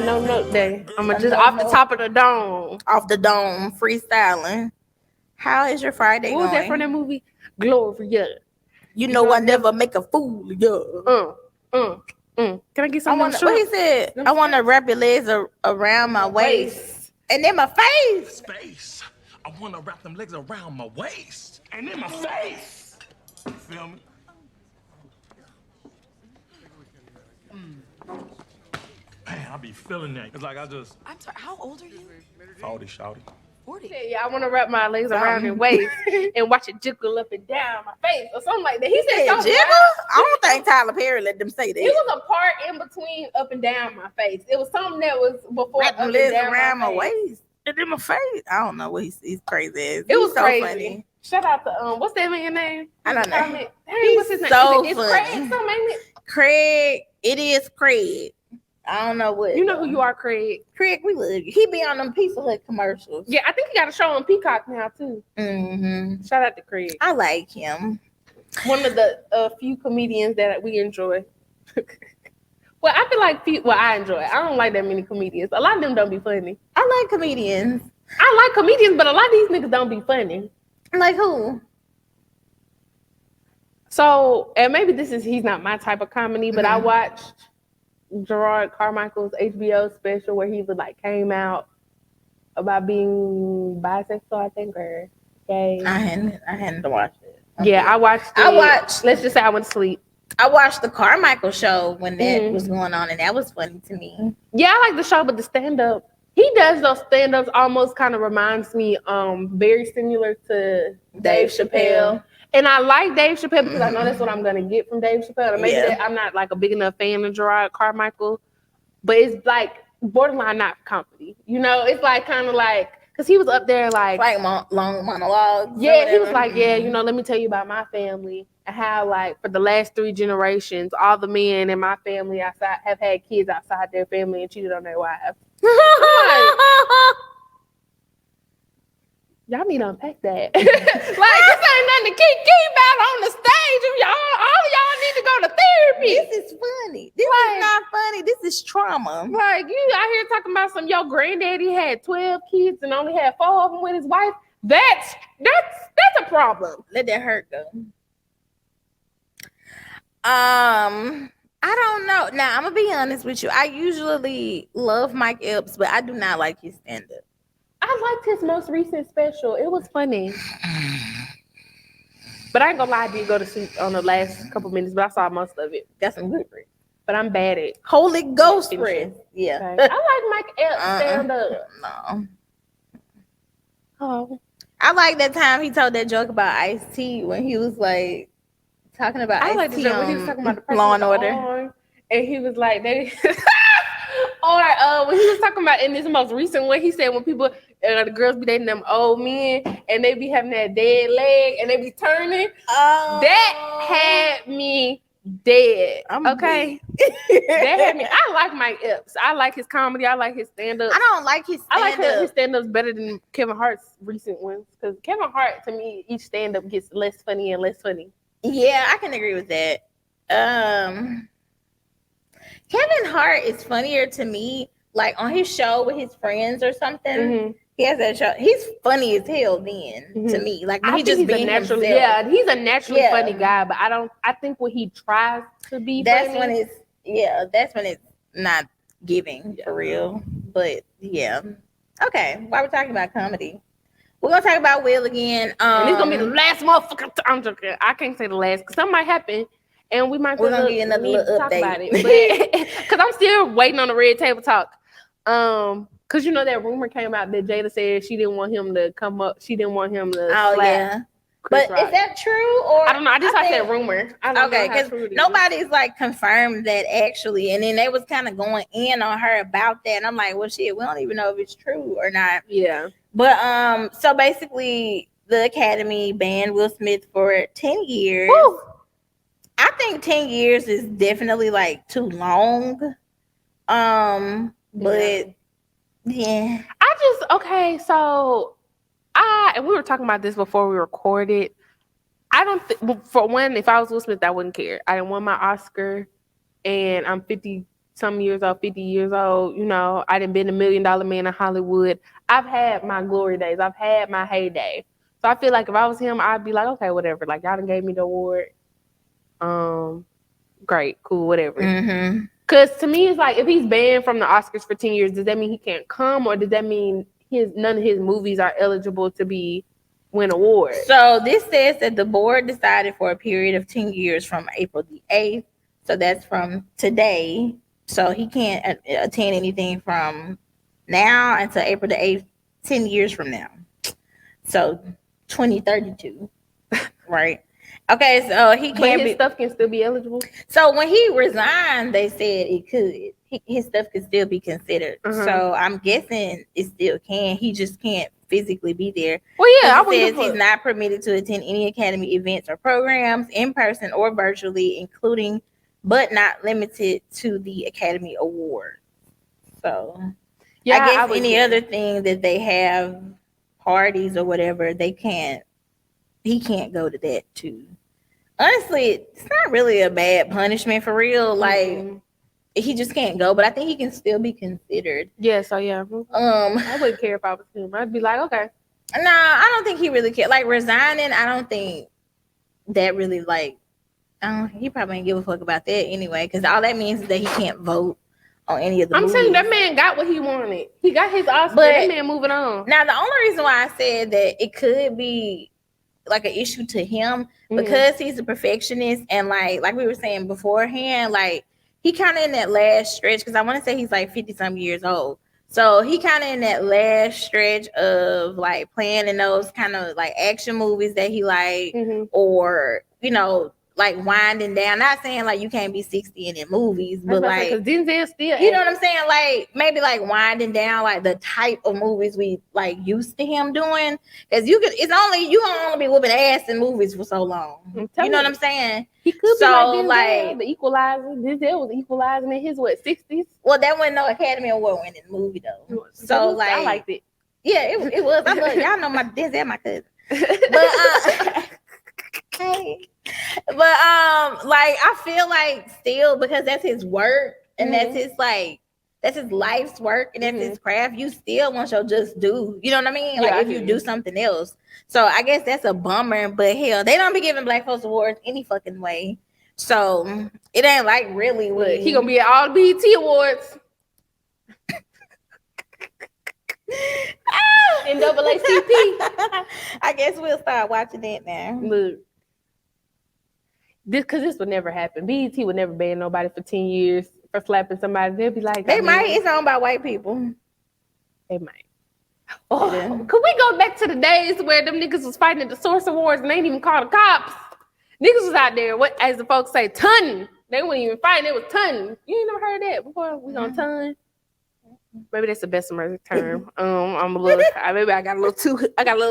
no note day. I'm just off the top of the dome. Off the dome, freestyling. How is your Friday What was going? that from that movie? Gloria. You know I never make a fool of you. Can I get some? What he said? I want to wrap your legs around my waist and in my face. Space. I want to wrap them legs around my waist and in my face. You feel me? Man, I be feeling that. It's like I'm sorry, how old are you? 40, shawty. 40. Yeah, I want to wrap my legs around your waist and watch it jiggle up and down my face or something like that. He said jiggle? I don't think Tyler Perry let them say that. It was a part in between up and down my face. It was something that was before wrap up legs and down around my face. waist and in my face. I don't know what he's crazy ass. It was so crazy. Funny. Shout out to what's that man's name? I don't know. Dang, He's what's his name? so It's funny. Craig, something, ain't it? Craig. It is Craig. I don't know what. You know who you are, Craig. Craig, we love you. He be on them Pizza Hut commercials. Yeah, I think he got a show on Peacock now too. Mm-hmm. Shout out to Craig. I like him. One of the few comedians that we enjoy. Well, I feel like I enjoy it. I don't like that many comedians. A lot of them don't be funny. I like comedians. I like comedians, but a lot of these niggas don't be funny. Like who? So, and maybe he's not my type of comedy, but I watched Gerard Carmichael's HBO special where he was like came out about being bisexual, I think, or gay. I hadn't watched it. I watched it. Let's just say I went to sleep. I watched the Carmichael show when that was going on, and that was funny to me. Yeah, I like the show, but the stand-up, he does those stand-ups almost kind of reminds me very similar to Dave Chappelle. And I like Dave Chappelle because I know that's what I'm going to get from Dave Chappelle. And maybe I'm not like a big enough fan of Gerard Carmichael, but it's like borderline not comedy. You know, it's like kind of like, because he was up there like long monologues. Yeah, he was like, you know, let me tell you about my family and how like for the last 3 generations, all the men in my family outside have had kids outside their family and cheated on their wives. Y'all need to unpack that. Like, this ain't nothing to keep about on the stage. All of y'all need to go to therapy. This is funny. This is not funny. This is trauma. Like, you out here talking about your granddaddy had 12 kids and only had 4 of them with his wife. That's a problem. Let that hurt go. I don't know. Now, I'm going to be honest with you. I usually love Mike Epps, but I do not like his stand-up. I liked his most recent special. It was funny. But I ain't gonna lie, I did go to sleep on the last couple minutes, but I saw most of it. Got some good friends. But I'm bad at Holy Ghost friends. Yeah. Okay. I like Mike Epps stand-up. No. Oh. I like that time he told that joke about Ice-T when he was like talking about I like the joke when he was talking about the person Law with and the Order. arm, and he was like, when he was talking about in this most recent one, he said when people, the girls be dating them old men and they be having that dead leg and they be turning. Oh. That had me dead. Okay. That had me. I like Mike Epps. I like his comedy. I like his stand-up. I don't like his stand-up. I like his stand-ups better than Kevin Hart's recent ones. Because Kevin Hart, to me, each stand-up gets less funny and less funny. Yeah, I can agree with that. Kevin Hart is funnier to me, like on his show with his friends or something. Mm-hmm. He has that show. He's funny as hell then to me. Like I he think just he's being a naturally, himself. he's a naturally funny guy. But I think when he tries to be, that's funny, when it's not giving for real. But yeah, okay. While we're talking about comedy, we're gonna talk about Will again. And it's gonna be the last motherfucker. I'm joking. I can't say the last because something might happen. And we might we're gonna get another little talk update about it, because I'm still waiting on the red table talk. Because you know that rumor came out that Jada said she didn't want him to come up. She didn't want him to. Oh yeah, Chris but Rock. Is that true or I don't know? I just said rumor. I don't know because nobody's like confirmed that actually, and then they was kind of going in on her about that. And I'm like, well, shit, we don't even know if it's true or not. Yeah. But so basically, the Academy banned Will Smith for 10 years. Woo! I think 10 years is definitely like too long. But yeah. So and we were talking about this before we recorded. I don't for one, if I was Will Smith, I wouldn't care. I didn't win my Oscar and I'm 50 some years old, 50 years old. You know, I done been $1 million man in Hollywood. I've had my glory days. I've had my heyday. So I feel like if I was him, I'd be like, okay, whatever. Like, y'all done gave me the award. Great, cool, whatever. Mm-hmm. Because to me, it's like, if he's banned from the Oscars for 10 years, does that mean he can't come? Or does that mean none of his movies are eligible to win awards? So this says that the board decided for a period of 10 years from April the 8th. So that's from today. So he can't attend anything from now until April the 8th, 10 years from now. So 2032, right? Okay, so he can't. But his stuff can still be eligible. So when he resigned, they said it could. His stuff could still be considered. So I'm guessing it still can. He just can't physically be there. Well, yeah, it says he's not permitted to attend any Academy events or programs in person or virtually, including but not limited to the Academy Award. So yeah, I guess any other thing that they have, parties or whatever, they can't. He can't go to that too. Honestly, it's not really a bad punishment for real. Like he just can't go, but I think he can still be considered. Yeah, so yeah. I wouldn't care if I was him. I'd be like, okay. Nah, I don't think he really cared. Like resigning, I don't think that really like. He probably ain't give a fuck about that anyway, because all that means is that he can't vote on any of the movies. saying that man got what he wanted. He got his Oscar. That man moving on. Now, the only reason why I said that it could be like an issue to him because he's a perfectionist, and like we were saying beforehand, like he kind of in that last stretch, because I want to say he's like 50 some years old. So he kind of in that last stretch of like playing in those kind of like action movies that he like, or you know, like winding down. Not saying like you can't be 60 in movies, but like Denzel still, you know what I'm saying? Like maybe like winding down like the type of movies we like used to him doing. Because you can only be whooping ass in movies for so long. You know what I'm saying? He could be like Denzel, the Equalizer. Denzel was equalizing in his 60s. Well, that wasn't no Academy Award winning movie though. So like I liked it. Yeah, it was. I love y'all know my Denzel, my cousin. But hey. But like I feel like still, because that's his work and that's his life's work and that's his craft, you still want your just due. You know what I mean? Like if you do something else. So I guess that's a bummer, but hell, they don't be giving Black folks awards any fucking way. So it ain't like really what he gonna be at all the BET awards. NAACP. I guess we'll start watching that now. Look. This would never happen. BET would never ban nobody for 10 years for slapping somebody. They'll be like, they might. It's owned by white people. They might. Oh, yeah. Could we go back to the days where them niggas was fighting at the Source Awards and they ain't even called the cops? Niggas was out there, what as the folks say, tunning. They weren't even fighting. It was tunning. You ain't never heard that before? We gonna ton. Maybe that's the best American term. I'm a little. Maybe I got a little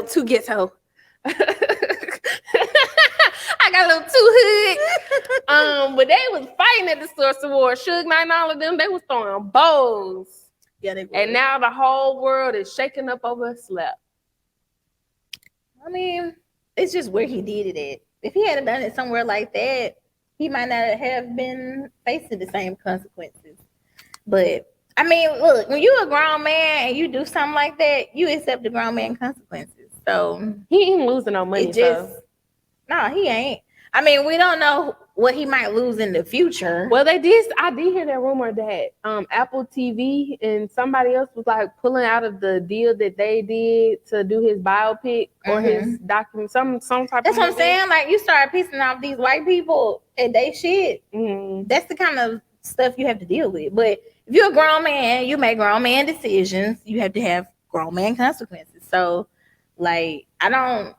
too ghetto. I got a little too hood. But they was fighting at the Source Awards. Suge Knight and all of them, they was throwing bows. Yeah, they were. And now the whole world is shaking up over a slap. I mean, it's just where he did it at. If he had done it somewhere like that, he might not have been facing the same consequences. But I mean, look, when you're a grown man and you do something like that, you accept the grown man consequences. So he ain't losing no money. No, he ain't. I mean, we don't know what he might lose in the future. Well, I did hear that rumor that Apple TV and somebody else was like pulling out of the deal that they did to do his biopic or his document, some type. That's what I'm saying. Like you start pissing off these white people and they shit. That's the kind of stuff you have to deal with. But if you're a grown man, you make grown man decisions. You have to have grown man consequences. So, like, I don't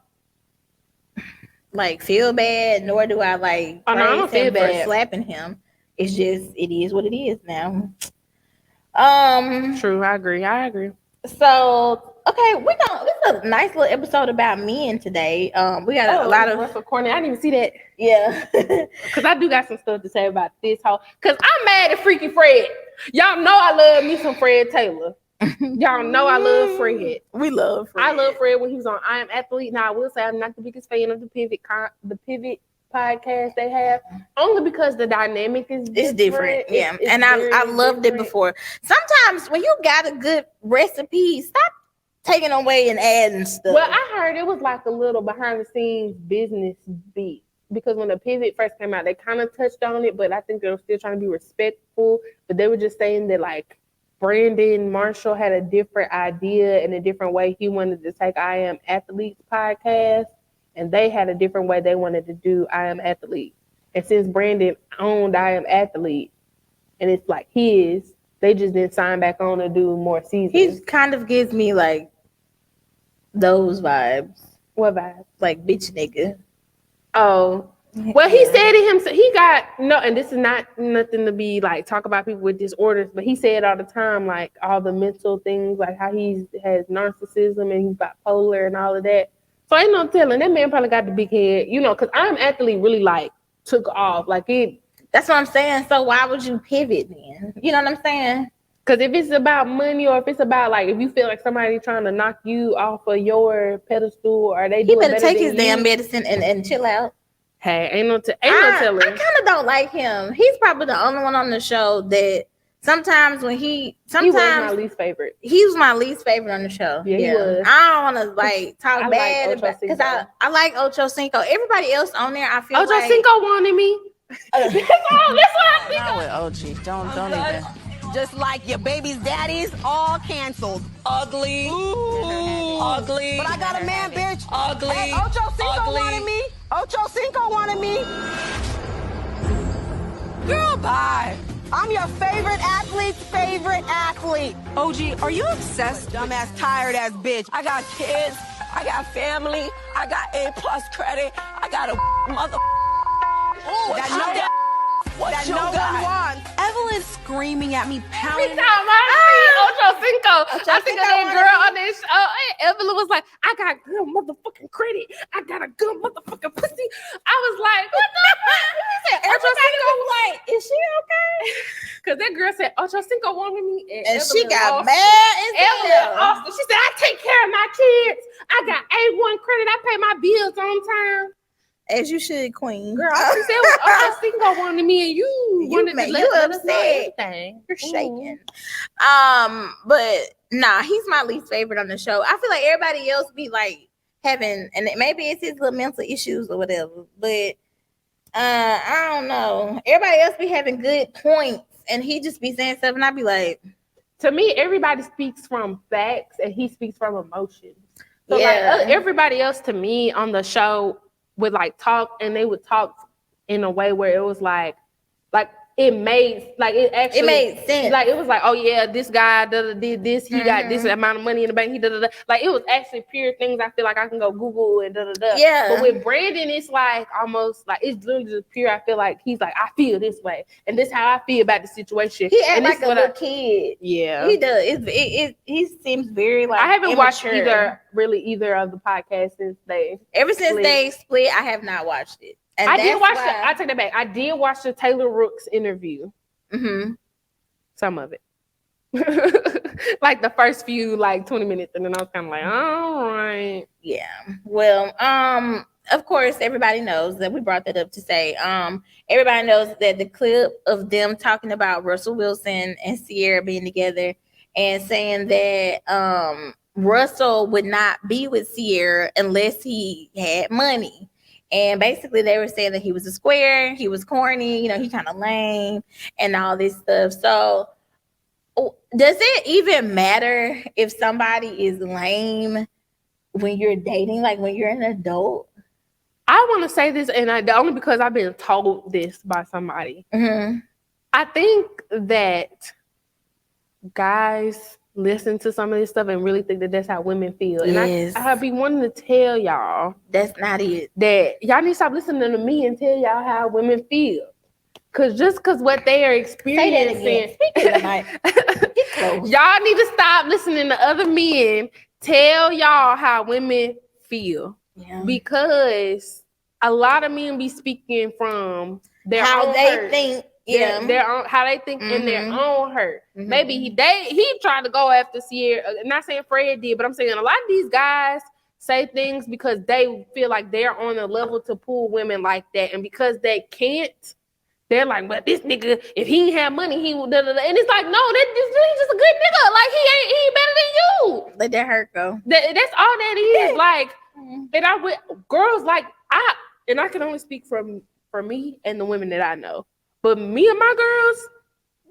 like feel bad, nor do I like I don't feel bad for slapping him. It's just it is what it is now. True, I agree. So okay, this is a nice little episode about men today. We got a lot of Russell Corny. I didn't even see that. Yeah, because I do got some stuff to say about this whole. Because I'm mad at Freaky Fred. Y'all know I love me some Fred Taylor. Y'all know I love Fred. We love Fred. I love Fred when he was on I Am Athlete. Now I will say I'm not the biggest fan of the Pivot podcast they have, only because the dynamic is different. It's different, yeah. It's and I loved it before. Sometimes when you got a good recipe, stop taking away and adding stuff. Well, I heard it was like a little behind the scenes business beat. Because when the pivot first came out, they kind of touched on it, but I think they were still trying to be respectful. But they were just saying that, like, Brandon Marshall had a different idea and a different way he wanted to take I Am Athlete's podcast, and they had a different way they wanted to do I Am Athlete. And since Brandon owned I Am Athlete, and it's like his, they just didn't sign back on to do more seasons. He kind of gives me, like, those vibes. What vibes? Like, bitch nigga. Oh, well, he said it himself. He got no, and this is not nothing to be like talk about people with disorders, but he said all the time, like all the mental things, like how he has narcissism and he's bipolar and all of that. So ain't no telling that man probably got the big head, you know, because I Am Athlete really like took off, like it. That's what I'm saying. So why would you pivot then? You know what I'm saying? Because if it's about money or if it's about like if you feel like somebody trying to knock you off of your pedestal or they he better take his damn medicine and chill out. Hey, ain't no telling. I kind of don't like him. He's probably the only one on the show that sometimes when he was my least favorite. He was my least favorite on the show. Yeah, he was. I don't want to like talk bad like because I like Ocho Cinco. Everybody else on there, I feel Ocho Cinco wanted me. That's what I think. Not with OG. Don't even. Just like your baby's daddies, all canceled. Ugly. Ooh. Ugly. But I got a man, bitch. Ugly. Hey, Ocho Cinco wanted me. Ocho Cinco wanted me. Girl, bye. I'm your favorite athlete's favorite athlete. OG, are you obsessed? Dumbass, tired ass bitch. I got kids. I got family. I got A+ credit. I got a mother. Ooh, that no one wants. Evelyn's screaming at me, pounding. Every time I see Ocho Cinco, I think of that girl on this show. Evelyn was like, I got good motherfucking credit. I got a good motherfucking pussy. I was like, what the fuck? He said, Ocho Cinco was like, is she okay? Because that girl said, Ocho Cinco wanted me. And she got mad as She said, I take care of my kids. I got A1 credit. I pay my bills on time. As you should, queen. Girl, I said Ocho Cinco wanted me and you wanted to let us know everything. You're shaking. But nah, he's my least favorite on the show. I feel like everybody else be like having, and maybe it's his little mental issues or whatever, but I don't know. Everybody else be having good points and he just be saying stuff and I be like, to me, everybody speaks from facts and he speaks from emotions. So like everybody else to me on the show would like talk and they would talk in a way where it was like it made sense. Like it was like, oh yeah, this guy did this, he got this amount of money in the bank, he like it was actually pure things I feel like I can go Google and Yeah. But with Brandon, it's like almost like it's literally just pure. I feel like he's like, I feel this way, and this is how I feel about the situation. He act like a little kid. Yeah, he does. He seems very like. I haven't immature. watched either of the podcasts since they split. I have not watched it. And I did watch I take that back. I did watch the Taylor Rooks interview. Mm-hmm. Some of it. Like the first few, like 20 minutes, and then I was kind of like, all right. Yeah. Well, of course, everybody knows that we brought that up to say, everybody knows that the clip of them talking about Russell Wilson and Sierra being together and saying that Russell would not be with Sierra unless he had money. And basically they were saying that he was a square, he was corny, you know, he kind of lame and all this stuff. So does it even matter if somebody is lame when you're dating, like when you're an adult? I want to say this, and only because I've been told this by somebody. Mm-hmm. I think that guys listen to some of this stuff and really think that that's how women feel. Yes. And I be wanting to tell y'all that's not it. That y'all need to stop listening to me and tell y'all how women feel. Cause what they are experiencing. Y'all need to stop listening to other men tell y'all how women feel. Yeah. Because a lot of men be speaking from their how own they hurt. think. Yeah, their own, how they think in their own hurt. Maybe he tried to go after Sierra. I'm not saying Fred did, but I'm saying a lot of these guys say things because they feel like they're on a level to pull women like that, and because they can't, they're like, "But this nigga, if he ain't have money, he would." And it's like, no, he's just a good nigga. Like he ain't better than you. Let that hurt go. That's all that is. Like, and I with girls like I can only speak for me and the women that I know. But me and my girls,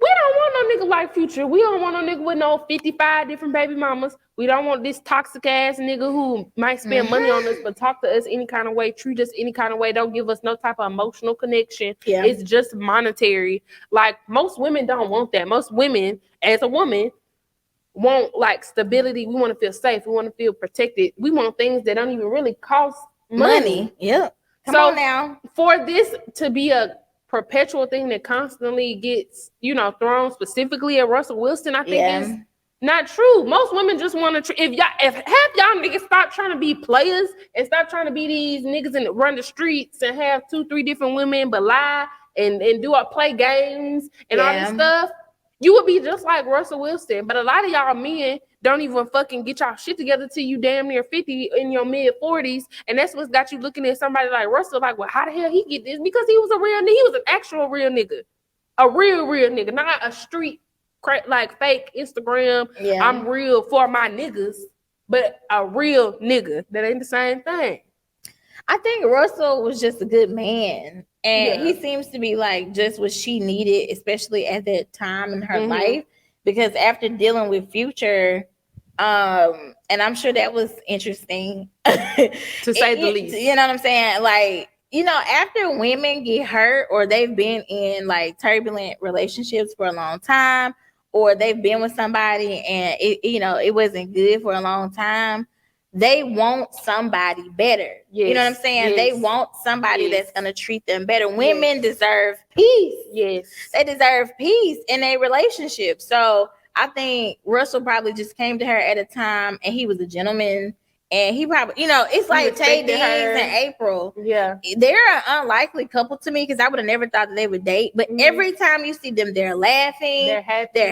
we don't want no nigga like Future. We don't want no nigga with no 55 different baby mamas. We don't want this toxic ass nigga who might spend money on us, but talk to us any kind of way, treat us any kind of way, don't give us no type of emotional connection. Yeah. It's just monetary. Like, most women don't want that. Most women, as a woman, want like stability. We want to feel safe. We want to feel protected. We want things that don't even really cost money. Yep. Come on now. For this to be a perpetual thing that constantly gets, thrown specifically at Russell Wilson, I think is not true. Most women just want to. If half y'all niggas stop trying to be players and stop trying to be these niggas and run the streets and have 2-3 different women, but lie and play games and all this stuff, you would be just like Russell Wilson. But a lot of y'all men don't even fucking get y'all shit together till you damn near 50 in your mid 40s, and that's what's got you looking at somebody like Russell like, well, how the hell he get this? Because he was a real nigga. He was an actual real nigga, a real nigga, not a street like fake Instagram. Yeah. I'm real for my niggas, but a real nigga. That ain't the same thing. I think Russell was just a good man, and he seems to be like just what she needed, especially at that time in her life. Because after dealing with Future, and I'm sure that was interesting to say the least. You know what I'm saying? Like, after women get hurt or they've been in like turbulent relationships for a long time, or they've been with somebody and it wasn't good for a long time, they want somebody better. Yes. You know what I'm saying? Yes. They want somebody that's going to treat them better. Women deserve peace. Yes. They deserve peace in a relationship. So I think Russell probably just came to her at a time and he was a gentleman. And he probably, it's like Tay Diggs and April. Yeah. They're an unlikely couple to me because I would have never thought that they would date. But every time you see them, they're laughing. They're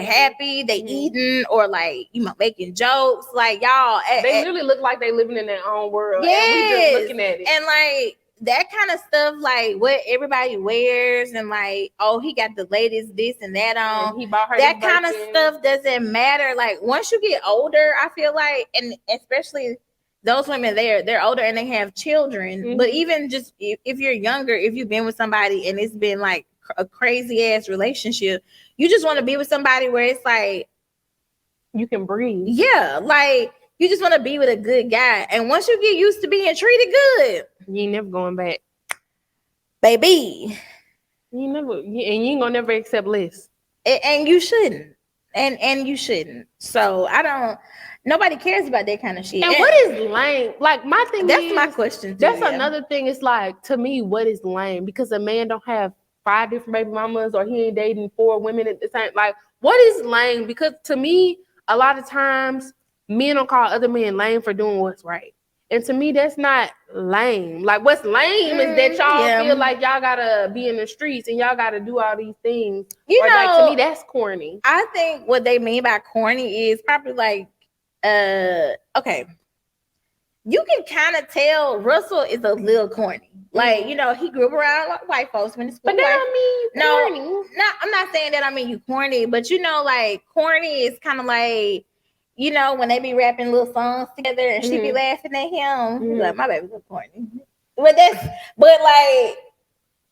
happy. They eating or like, making jokes. Like, y'all. They really look like they living in their own world. Yes. And we just looking at it. And like that kind of stuff, like what everybody wears and like, oh, he got the latest this and that on. And he bought her that kind of stuff doesn't matter. Like once you get older, I feel like, and especially those women, they're older and they have children. But even just if you're younger, if you've been with somebody and it's been like a crazy ass relationship, you just want to be with somebody where it's like you can breathe. Yeah, like you just want to be with a good guy. And once you get used to being treated good, you ain't never going back, baby. You ain't gonna never accept less. And you shouldn't. And you shouldn't. So nobody cares about that kind of shit. And what is lame? Like my thing that's my question too, that's another thing. It's like, to me, what is lame? Because a man don't have 5 different baby mamas or he ain't dating 4 women at the same. Like, what is lame? Because to me, a lot of times men don't call other men lame for doing what's right. And to me, that's not lame. Like, what's lame is that y'all feel like y'all gotta be in the streets and y'all gotta do all these things. Like, to me, that's corny. I think what they mean by corny is probably like, okay, you can kind of tell Russell is a little corny. Like, he grew up around like white folks when it's but that don't mean corny. No, I'm not saying that I mean you corny, but like corny is kind of like, when they be rapping little songs together and she be laughing at him, like, my baby's so corny. But like,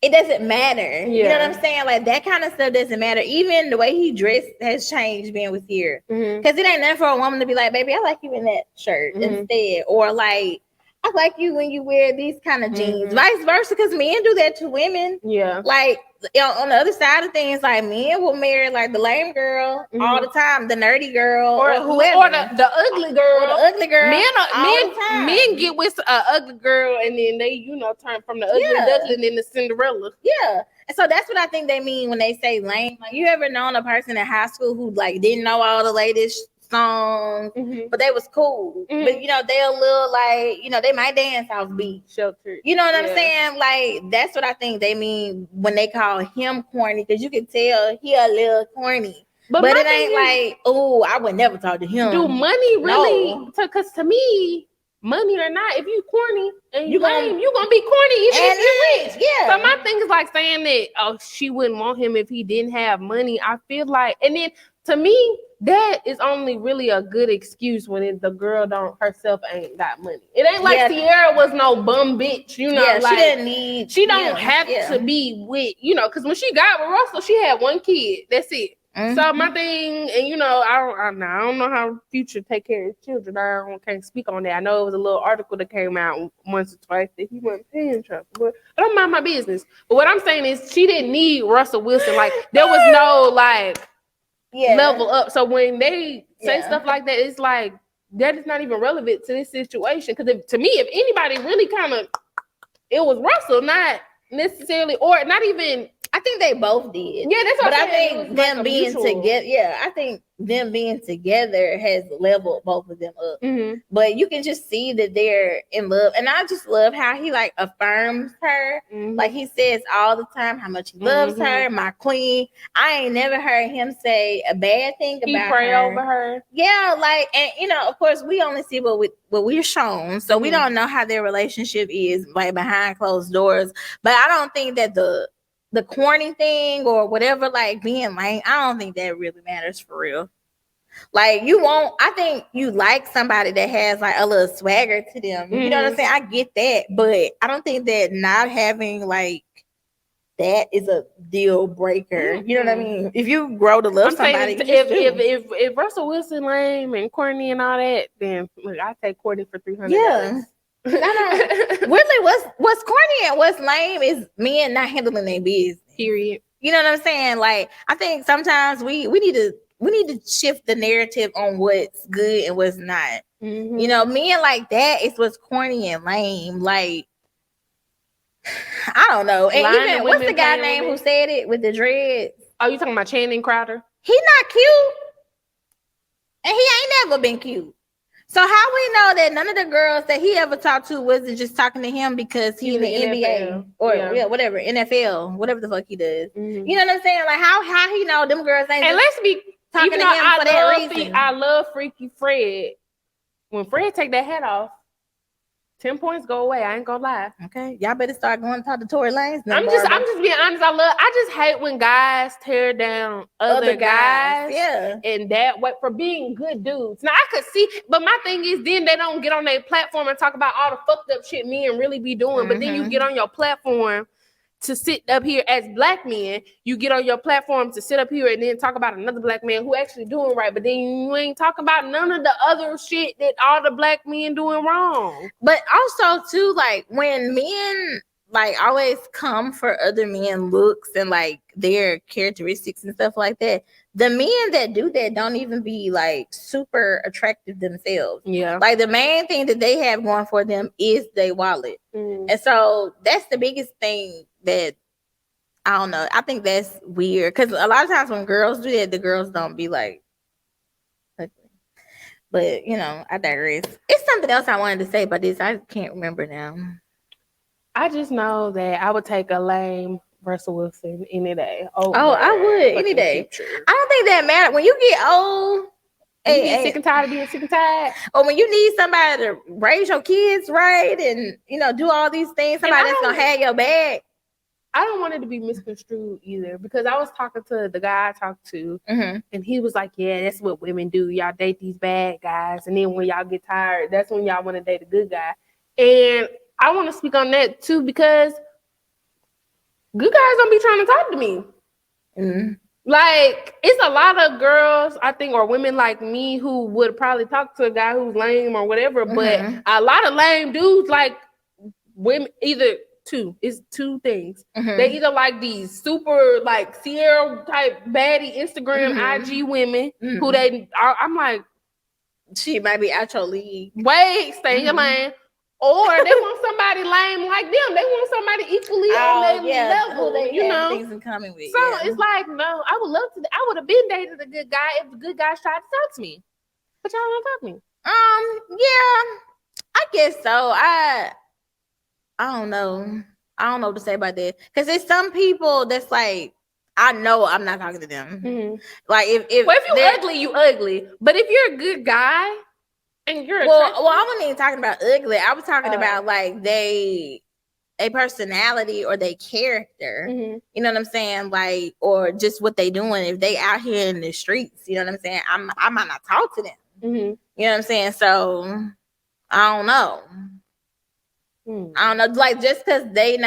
it doesn't matter. You know what I'm saying? Like, that kind of stuff doesn't matter. Even the way he dressed has changed being with you. Because it ain't nothing for a woman to be like, baby, I like you in that shirt instead. Or like, I like you when you wear these kind of jeans. Vice versa, because men do that to women. Yeah. Like, on the other side of things, like, men will marry like the lame girl all the time, the nerdy girl, or whoever, or the ugly girl. Or the ugly girl. Men get with an ugly girl and then they, turn from the ugly duckling into Cinderella. Yeah. And so that's what I think they mean when they say lame. Like, you ever known a person in high school who like didn't know all the latest songs, but they was cool. But they a little like, they might dance off beat. Sheltered. You know what I'm saying? Like, that's what I think they mean when they call him corny, because you can tell he a little corny. But it ain't like, oh, I would never talk to him. Do money really? Because to me, money or not, if you corny and you lame, you gonna be corny even if you rich. Yeah. So my thing is like saying that she wouldn't want him if he didn't have money. I feel like, and then to me, that is only really a good excuse when the girl herself ain't got money. It ain't like Sierra was no bum bitch, you know. Like, she don't have to be with, because when she got with Russell, she had one kid. That's it. Mm-hmm. So my thing, and I don't know how Future take care of his children. Can't speak on that. I know it was a little article that came out once or twice that he wasn't paying Trump, but I don't mind my business. But what I'm saying is, she didn't need Russell Wilson. Like, there was no level up. So when they say stuff like that, it's like that is not even relevant to this situation. Because to me, if anybody really it was Russell, not necessarily, or not even. I think they both did. Yeah, that's what I think them being together. Yeah, I think them being together has leveled both of them up. Mm-hmm. But you can just see that they're in love, and I just love how he affirms her. Mm-hmm. Like, he says all the time how much he loves her, my queen. I ain't never heard him say a bad thing about her. He pray over her. Yeah, and of course, we only see what we're shown, so we don't know how their relationship is behind closed doors. But I don't think that the corny thing or whatever, being lame, I don't think that really matters for real. I think you like somebody that has a little swagger to them. Mm-hmm. You know what I'm saying? I get that, but I don't think that not having that is a deal breaker. Mm-hmm. You know what I mean? If you grow to love somebody, if Russell Wilson lame and corny and all that, then look, I take Courtney for $300. Yeah. Really, what's corny and what's lame is men not handling their business. Period. You know what I'm saying? I think sometimes we need to shift the narrative on what's good and what's not. Mm-hmm. Men like that is what's corny and lame. I don't know. And even what's the guy name who said it with the dreads? Oh, you talking about Channing Crowder? He not cute, and he ain't never been cute. So how we know that none of the girls that he ever talked to wasn't just talking to him because he's in the NBA or whatever, NFL, whatever the fuck he does. Mm-hmm. You know what I'm saying? How he know them girls ain't? And let's be talking to him for that reason. I love Freaky Fred. When Fred take that hat off, 10 points go away. I ain't gonna lie. Okay, y'all better start going to talk to Tory Lanez. I'm just being honest. I just hate when guys tear down other guys. Yeah, and that way for being good dudes. Now I could see, but my thing is, then they don't get on their platform and talk about all the fucked up shit men really be doing. Mm-hmm. But then you get on your platform to sit up here as black men, you get on your platform to sit up here and then talk about another black man who actually doing right, but then you ain't talking about none of the other shit that all the black men doing wrong. But also too, when men always come for other men looks and their characteristics and stuff like that, the men that do that don't even be super attractive themselves. Yeah. The main thing that they have going for them is their wallet. Mm. And so that's the biggest thing that I don't know. I think that's weird because a lot of times when girls do that, the girls don't be ugly. But I digress. It's something else I wanted to say about this. I can't remember now. I just know that I would take a lame Russell Wilson any day. I would any day. I don't think that matters when you get old. You get sick and tired of being sick and tired. Or when you need somebody to raise your kids right and do all these things, somebody that's gonna have your back. I don't want it to be misconstrued either, because I was talking to the guy I talked to, mm-hmm. and he was like, yeah, that's what women do. Y'all date these bad guys, and then when y'all get tired, that's when y'all want to date a good guy. And I want to speak on that too, because good guys don't be trying to talk to me. Mm-hmm. It's a lot of girls, I think, or women like me who would probably talk to a guy who's lame or whatever, mm-hmm. but a lot of lame dudes women either... It's two things. Mm-hmm. They either these super Sierra type baddie Instagram mm-hmm. IG women mm-hmm. who I'm like, she might be out your league. Wait, stay in your lane. Or they want somebody lame like them. They want somebody equally on their level. They have things in common with. So it's no, I would love to. I would have been dated a good guy if the good guys tried to talk to me. But y'all don't talk to me. Yeah, I guess so. I don't know. I don't know what to say about that. Because there's some people that's I know I'm not talking to them. Mm-hmm. If you're ugly, you ugly. But if you're a good guy, And you're well, I wasn't even talking about ugly. I was talking about like a personality or their character. Mm-hmm. You know what I'm saying? Like, or just what they doing. If they out here in the streets, you know what I'm saying? I might not talk to them. Mm-hmm. You know what I'm saying? So I don't know. I don't know. Like, just because they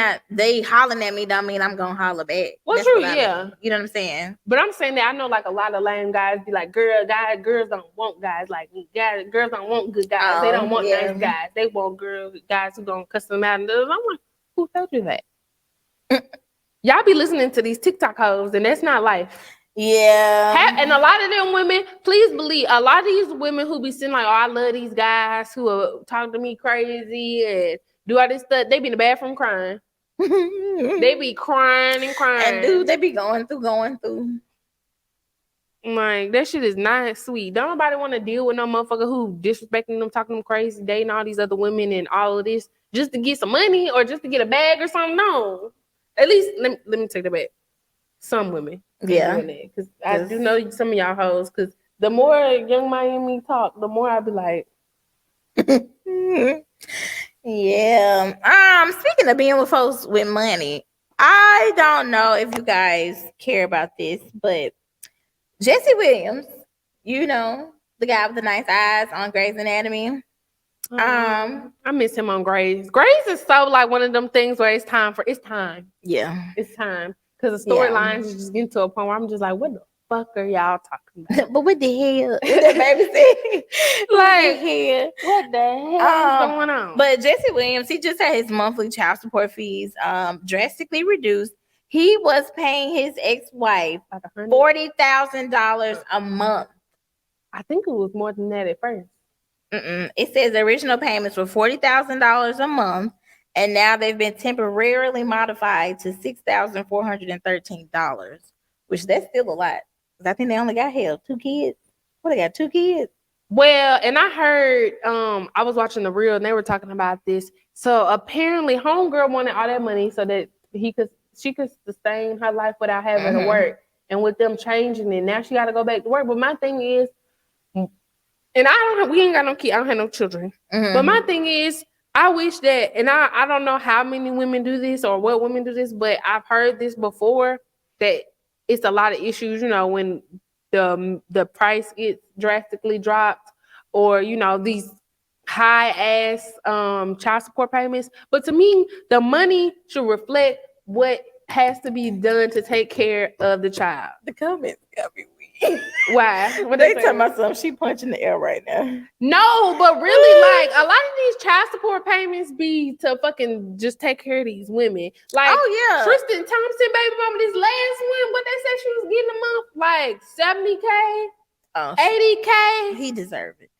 hollering at me don't mean I'm gonna holler back. Well, That's true, what I yeah. mean. You know what I'm saying? But I'm saying that I know like a lot of lame guys be like, girls don't want guys like me. Girls don't want good guys. They don't want nice guys. They want guys who gonna cuss them out. And I'm like, who told you that? Y'all be listening to these TikTok hoes, and that's not life. Yeah. And a lot of them women, please believe, a lot of these women who be sitting like, oh, I love these guys who are talking to me crazy and do all this stuff, they be in the bathroom crying. They be crying and crying. And dude, they be going through. Like, that shit is not sweet. Don't nobody want to deal with no motherfucker who disrespecting them, talking to them crazy, dating all these other women and all of this just to get some money or just to get a bag or something. No. At least, let me take that back. Some women. Yeah. Because I do know some of y'all hoes. Because the more Young Miami talk, the more I be like. Yeah. Speaking of being with folks with money, I don't know if you guys care about this, but Jesse Williams, you know, the guy with the nice eyes on Grey's Anatomy. I miss him on Grey's. Grey's is so like one of them things where it's time. Yeah. It's time. Because the storylines is just getting to a point where I'm just like, what the fuck are y'all talking about? But what the hell? What that baby said? What the hell is going on? But Jesse Williams, he just had his monthly child support fees drastically reduced. He was paying his ex-wife $40,000 a month. I think it was more than that at first. It says the original payments were $40,000 a month, and now they've been temporarily modified to $6,413, which that's still a lot. I think they only got 2 kids. What, they got 2 kids? Well, and I heard, I was watching The Real, and they were talking about this. So apparently, homegirl wanted all that money so that she could sustain her life without having to work. And with them changing it, now she got to go back to work. But my thing is, and we ain't got no kids. I don't have no children. But my thing is, I wish that, and I don't know how many women do this or what women do this, but I've heard this before, that it's a lot of issues, you know, when the price gets drastically dropped, or, you know, these high ass child support payments. But to me, the money should reflect what has to be done to take care of the child. The comments got me weak. Why? What they talking about something? She punching the air right now. No, but really, like, a lot of these child support payments be to fucking just take care of these women. Like, Tristan Thompson, baby mama, this last one, what they said she was getting a month, like 70K, 80K. He deserved it.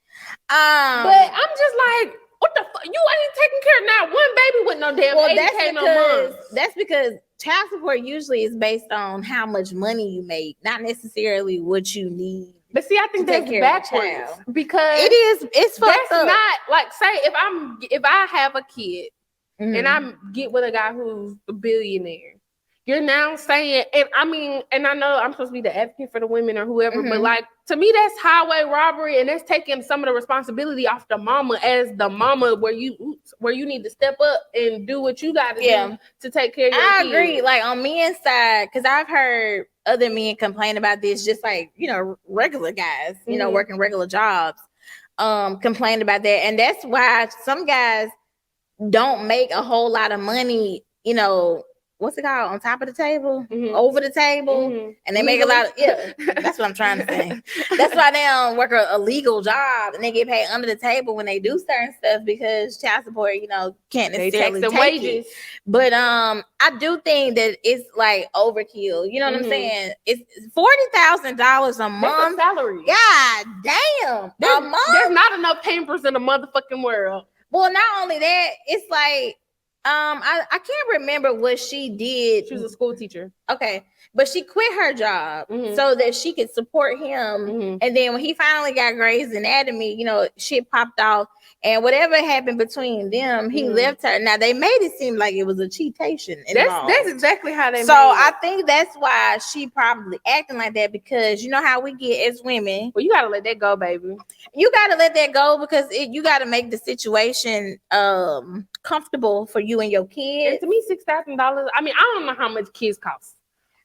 But I'm just like, what the fuck? You ain't taking care of not one baby with no damn 80K no month. That's because child support usually is based on how much money you make, not necessarily what you need. But see, I think that's backwards, because it's fucked up. Not like, say if I have a kid and I get with a guy who's a billionaire, you're now saying, and I mean, and I know I'm supposed to be the advocate for the women or whoever, but like, to me, that's highway robbery, and that's taking some of the responsibility off the mama as the mama, where you need to step up and do what you got to do to take care of your kids. I agree. Like, on men's side, because I've heard other men complain about this, just like, you know, regular guys, you know, working regular jobs, complain about that, and that's why some guys don't make a whole lot of money, you know. What's it called? On top of the table, over the table, and they make a lot of that's what I'm trying to say. That's why they don't work a legal job and they get paid under the table when they do certain stuff, because child support, you know, can't necessarily take wages. But I do think that it's like overkill. You know what I'm saying? It's $40,000 a month. That's a salary. God damn, a month. There's not enough Pampers in the motherfucking world. Well, not only that, it's like. I can't remember what she did. She was a school teacher. Okay, but she quit her job so that she could support him. And then when he finally got Grey's Anatomy, you know, shit popped off, and whatever happened between them, he left her. Now they made it seem like it was a cheatation involved. That's exactly how they. So I think that's why she probably acting like that, because you know how we get as women. Well, you gotta let that go, baby. You gotta let that go because you gotta make the situation comfortable for you and your kids. And to me, $6,000. I mean, I don't know how much kids cost.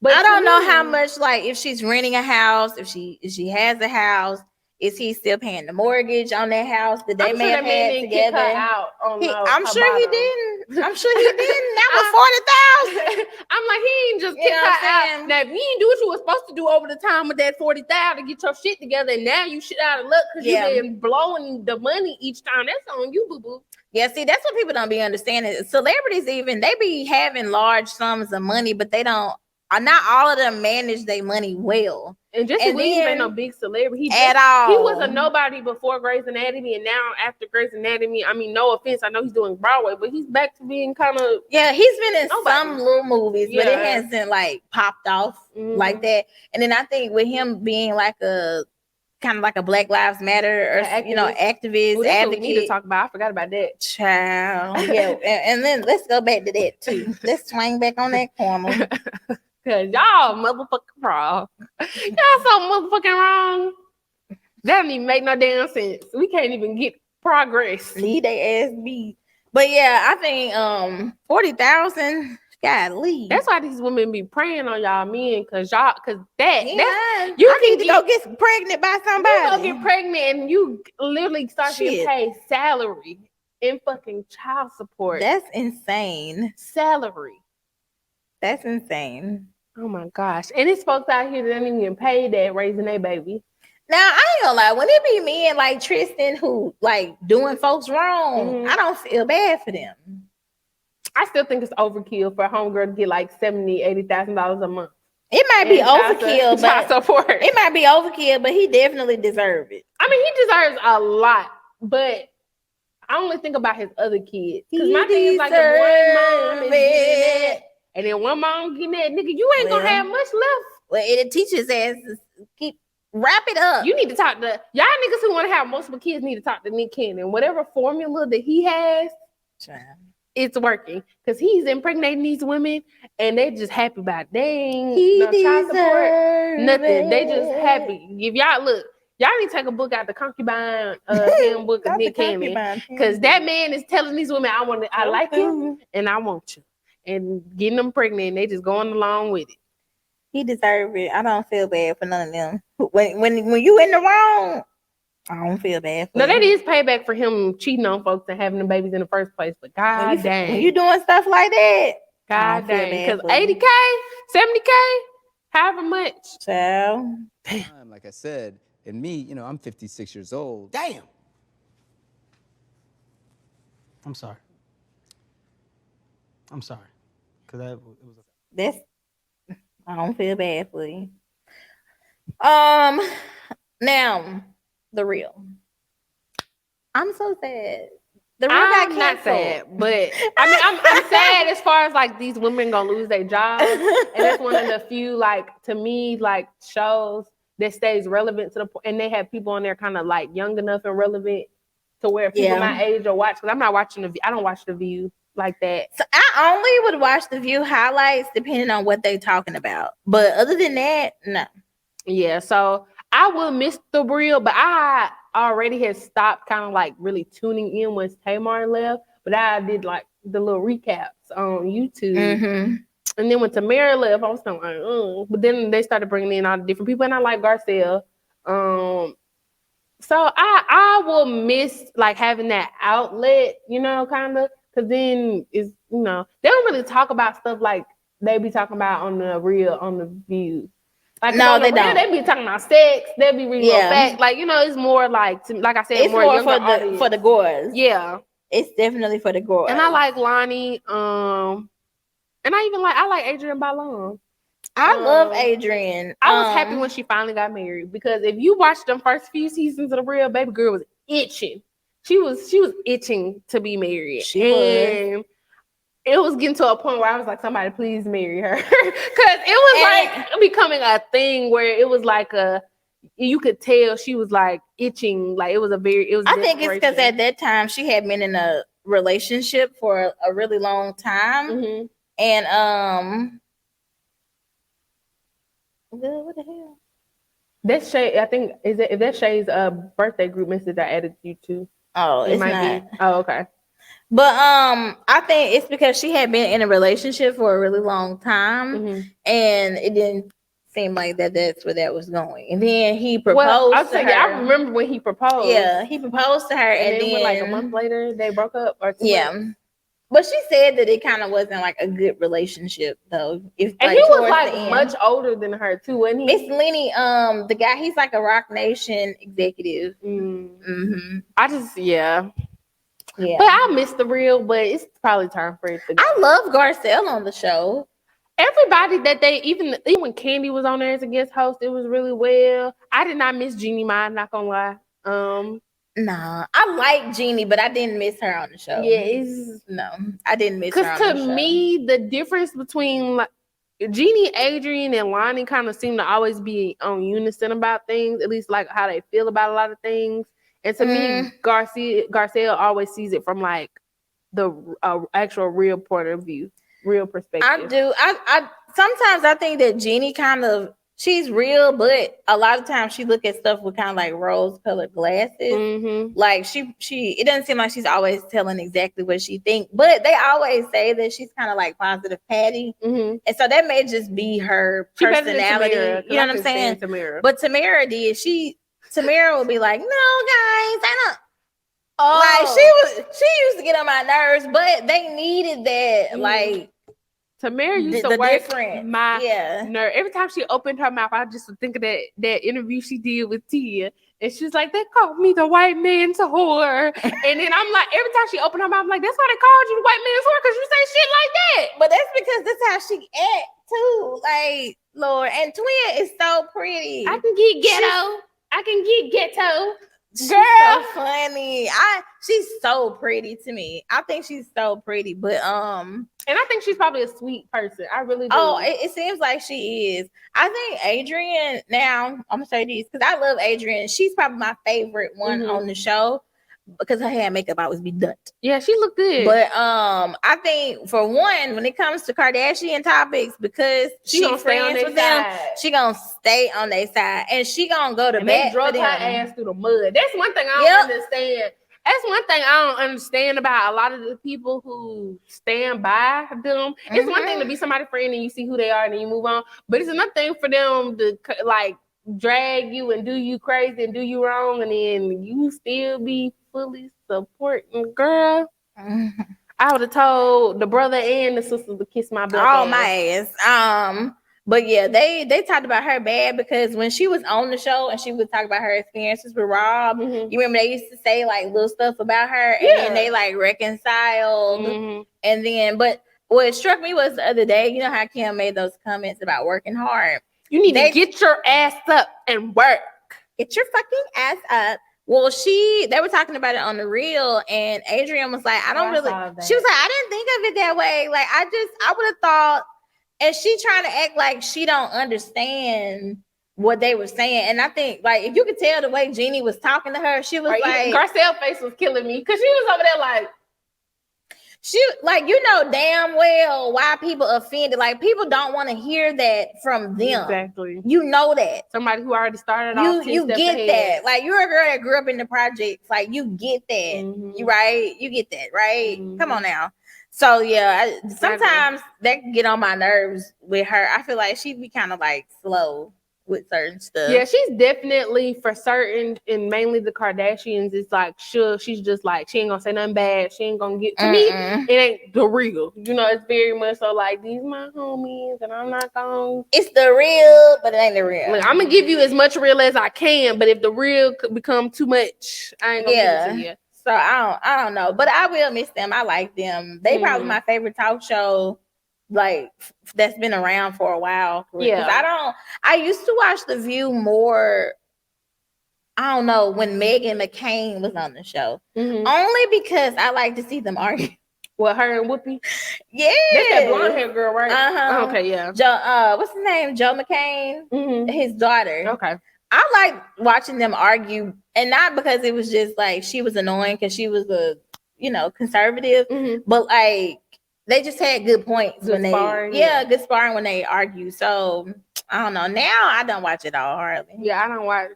But I don't know how much, like, if she's renting a house, if she has a house, is he still paying the mortgage on that house that they may have had together? I'm sure he didn't. I'm sure he didn't. That was $40,000. I'm like, he ain't just kick her out. Now, if you didn't do what you were supposed to do over the time with that $40,000 to get your shit together, and now you shit out of luck because you've been blowing the money each time, that's on you, boo boo. Yeah, see, that's what people don't be understanding. Celebrities, even, they be having large sums of money, but they don't. Not all of them manage their money well. And Jesse Williams ain't no big celebrity. He was a nobody before Grey's Anatomy, and now after Grey's Anatomy, I mean, no offense, I know he's doing Broadway, but he's back to being kind of... Yeah, he's been in some little movies, but it hasn't, like, popped off like that. And then I think with him being like a... kind of like a Black Lives Matter or activist, advocate. What we need to talk about. I forgot about that. Child. Yeah, and then let's go back to that too. Let's swing back on that corner. Cause y'all motherfucking wrong. Y'all so motherfucking wrong. That don't even make no damn sense. We can't even get progress. Leave they ass be. But yeah, I think 40,000. Golly. That's why these women be preying on y'all men, cause y'all, cause that's you can need to go get pregnant by somebody. You go get pregnant and you literally start getting paid salary and fucking child support. That's insane. Salary. That's insane. Oh my gosh. And it's folks out here that ain't even paid that raising their baby. Now, I ain't gonna lie, when it be men like Tristan who like doing folks wrong, I don't feel bad for them. I still think it's overkill for a homegirl to get like $70,000, $80,000 a month. It might be overkill, but support. It might be overkill, but he definitely deserves it. I mean, he deserves a lot, but I only think about his other kids. Because my thing is like, if one mom is getting that, and then one mom getting that, nigga, you ain't gonna have much left. Well, it teaches ass to wrap it up. You need to talk to y'all niggas who want to have multiple kids. Need to talk to Nick Cannon. Whatever formula that he has, it's working because he's impregnating these women, and they just happy about it. They ain't no child support, nothing. They just happy. If y'all look. Y'all need to take a book out, the concubine handbook of Nick Cannon, because that man is telling these women, I like you and I want you, and getting them pregnant, and they just going along with it. He deserves it. I don't feel bad for none of them. When you in the wrong, I don't feel bad for that is payback for him cheating on folks and having the babies in the first place. But god dang, when you doing stuff like that, god dang, because $80K, $70K, however much. So damn, like I said. And me, I'm 56 years old. Damn. I'm sorry. Cause it was. That's. I don't feel bad for you. Now the real. I'm so sad. The real I'm not sad, but I mean, I'm sad as far as like these women gonna lose their jobs, and that's one of the few like to me like shows that stays relevant to the point, and they have people on there kind of like young enough and relevant to where people my age will watch. Because I'm not watching I don't watch The View like that. So I only would watch The View highlights depending on what they're talking about. But other than that, no. Yeah, so I will miss The Real, but I already had stopped kind of like really tuning in once Tamar left. But I did like the little recaps on YouTube. And then when Tamara left, I was kind of like, But then they started bringing in all the different people, and I like Garcelle. So I will miss like having that outlet, kind of, because then it's, they don't really talk about stuff like they be talking about on The Real, on The View. Like no, they don't. They be talking about sex. They be reading facts. Like it's more like I said, it's more for the gores. Yeah, it's definitely for the gores. And I like Lonnie. And I like Adrienne Bailon. I love Adrienne. I was happy when she finally got married, because if you watch them first few seasons of The Real, baby girl was itching. She was itching to be married. She was. it was getting to a point where I was like, somebody please marry her. Cause it was like becoming a thing where it was like you could tell she was like itching. Like it was I think it's because at that time she had been in a relationship for a really long time. Mm-hmm. And what the hell? That's Shay. I think if that's Shay's birthday group message I added you to. Oh, it might not. be. Oh, okay. But I think it's because she had been in a relationship for a really long time, and it didn't seem like that's where that was going. And then he proposed to her. I remember when he proposed. Yeah, he proposed to her, and then like a month later they broke up. Or 2 months. But she said that it kind of wasn't like a good relationship though. And he was like much older than her too, wasn't he? Miss Lenny, the guy, he's like a Rock Nation executive. I just but I miss the real, but it's probably time for it to go. I love Garcelle on the show. Everybody that they even when Candy was on there as a guest host, it was really well. I did not miss Jeannie Ma, I'm not gonna lie. Nah, I like Jeannie, but I didn't miss her on the show. Yeah, I didn't miss her on the show. Because to me, the difference between like Jeannie, Adrian, and Lonnie kind of seem to always be on unison about things, at least like how they feel about a lot of things. And to me, Garcelle always sees it from like the actual real point of view, real perspective. I do. I sometimes I think that Jeannie she's real, but a lot of times she look at stuff with kind of like rose-colored glasses. Like she it doesn't seem like she's always telling exactly what she thinks, but they always say that she's kind of like positive Patty, and so that may just be her personality. Tamara, you know what I'm saying? But Tamara Tamara will be like, no, guys, I don't. Like she used to get on my nerves, but they needed that. Like Tamara used to work my nerve. Every time she opened her mouth, I just think of that interview she did with Tia. And she's like, they called me the white man's whore. And then I'm like, every time she opened her mouth, I'm like, that's why they called you the white man's whore, because you say shit like that. But that's because that's how she act too. Like, Lord. And Twin is so pretty. I can get ghetto. She's so funny. She's so pretty to me. I think she's so pretty, but and I think she's probably a sweet person. I really do. Oh, it seems like she is. I think Adrian. Now I'm gonna say this because I love Adrian. She's probably my favorite one on the show because her hair and makeup always be done. Yeah, she looked good. But I think for one, when it comes to Kardashian topics, because she gonna friends with them, she gonna stay on their side, and she gonna go to bat for them. They drug her ass through the mud. That's one thing I don't understand. That's one thing I don't understand about a lot of the people who stand by them. It's one thing to be somebody's friend and you see who they are and then you move on, but it's another thing for them to like drag you and do you crazy and do you wrong, and then you still be fully supporting. Girl, I would have told the brother and the sister to kiss my butt. Oh, my ass. But yeah, they talked about her bad because when she was on the show and she would talk about her experiences with Rob, you remember they used to say like little stuff about her, and then they like reconciled. And then, but what struck me was the other day, you know how Kim made those comments about working hard. You need to get your ass up and work. Get your fucking ass up. Well, they were talking about it on the reel, and Adrian was like, she was like, I didn't think of it that way. Like, I would have thought, and she trying to act like she don't understand what they were saying. And I think, like, if you could tell the way Jeannie was talking to her, she was like, Garcelle's face was killing me because she was over there like, you know damn well why people offended. Like, people don't want to hear that from them. Exactly. You know that. Somebody who already started off. You get that. Like, you're a girl that grew up in the projects. Like, you get that. You right? You get that, right? Come on now. So yeah, sometimes that can get on my nerves with her. I feel like she be kind of like slow with certain stuff. Yeah, she's definitely for certain, and mainly the Kardashians. It's like she's just like she ain't gonna say nothing bad. She ain't gonna get to me. It ain't the real. You know, it's very much so like these my homies, and I'm not gonna. It's the real, but it ain't the real. Like, I'm gonna give you as much real as I can, but if the real could become too much, I ain't gonna give it to you. So I don't know, but I will miss them. I like them. They probably my favorite talk show, like that's been around for a while. Yeah, I used to watch The View more. I don't know when Meghan McCain was on the show, only because I like to see them argue. What, her and Whoopi? Yeah. That's that blonde hair girl, right? Uh-huh. Okay, yeah. Joe, what's his name? Joe McCain. Mm-hmm. His daughter. Okay. I like watching them argue, and not because it was just like she was annoying because she was a, conservative, but like they just had good points Good sparring, good sparring when they argue. So I don't know. Now I don't watch it all hardly. Yeah, I don't watch,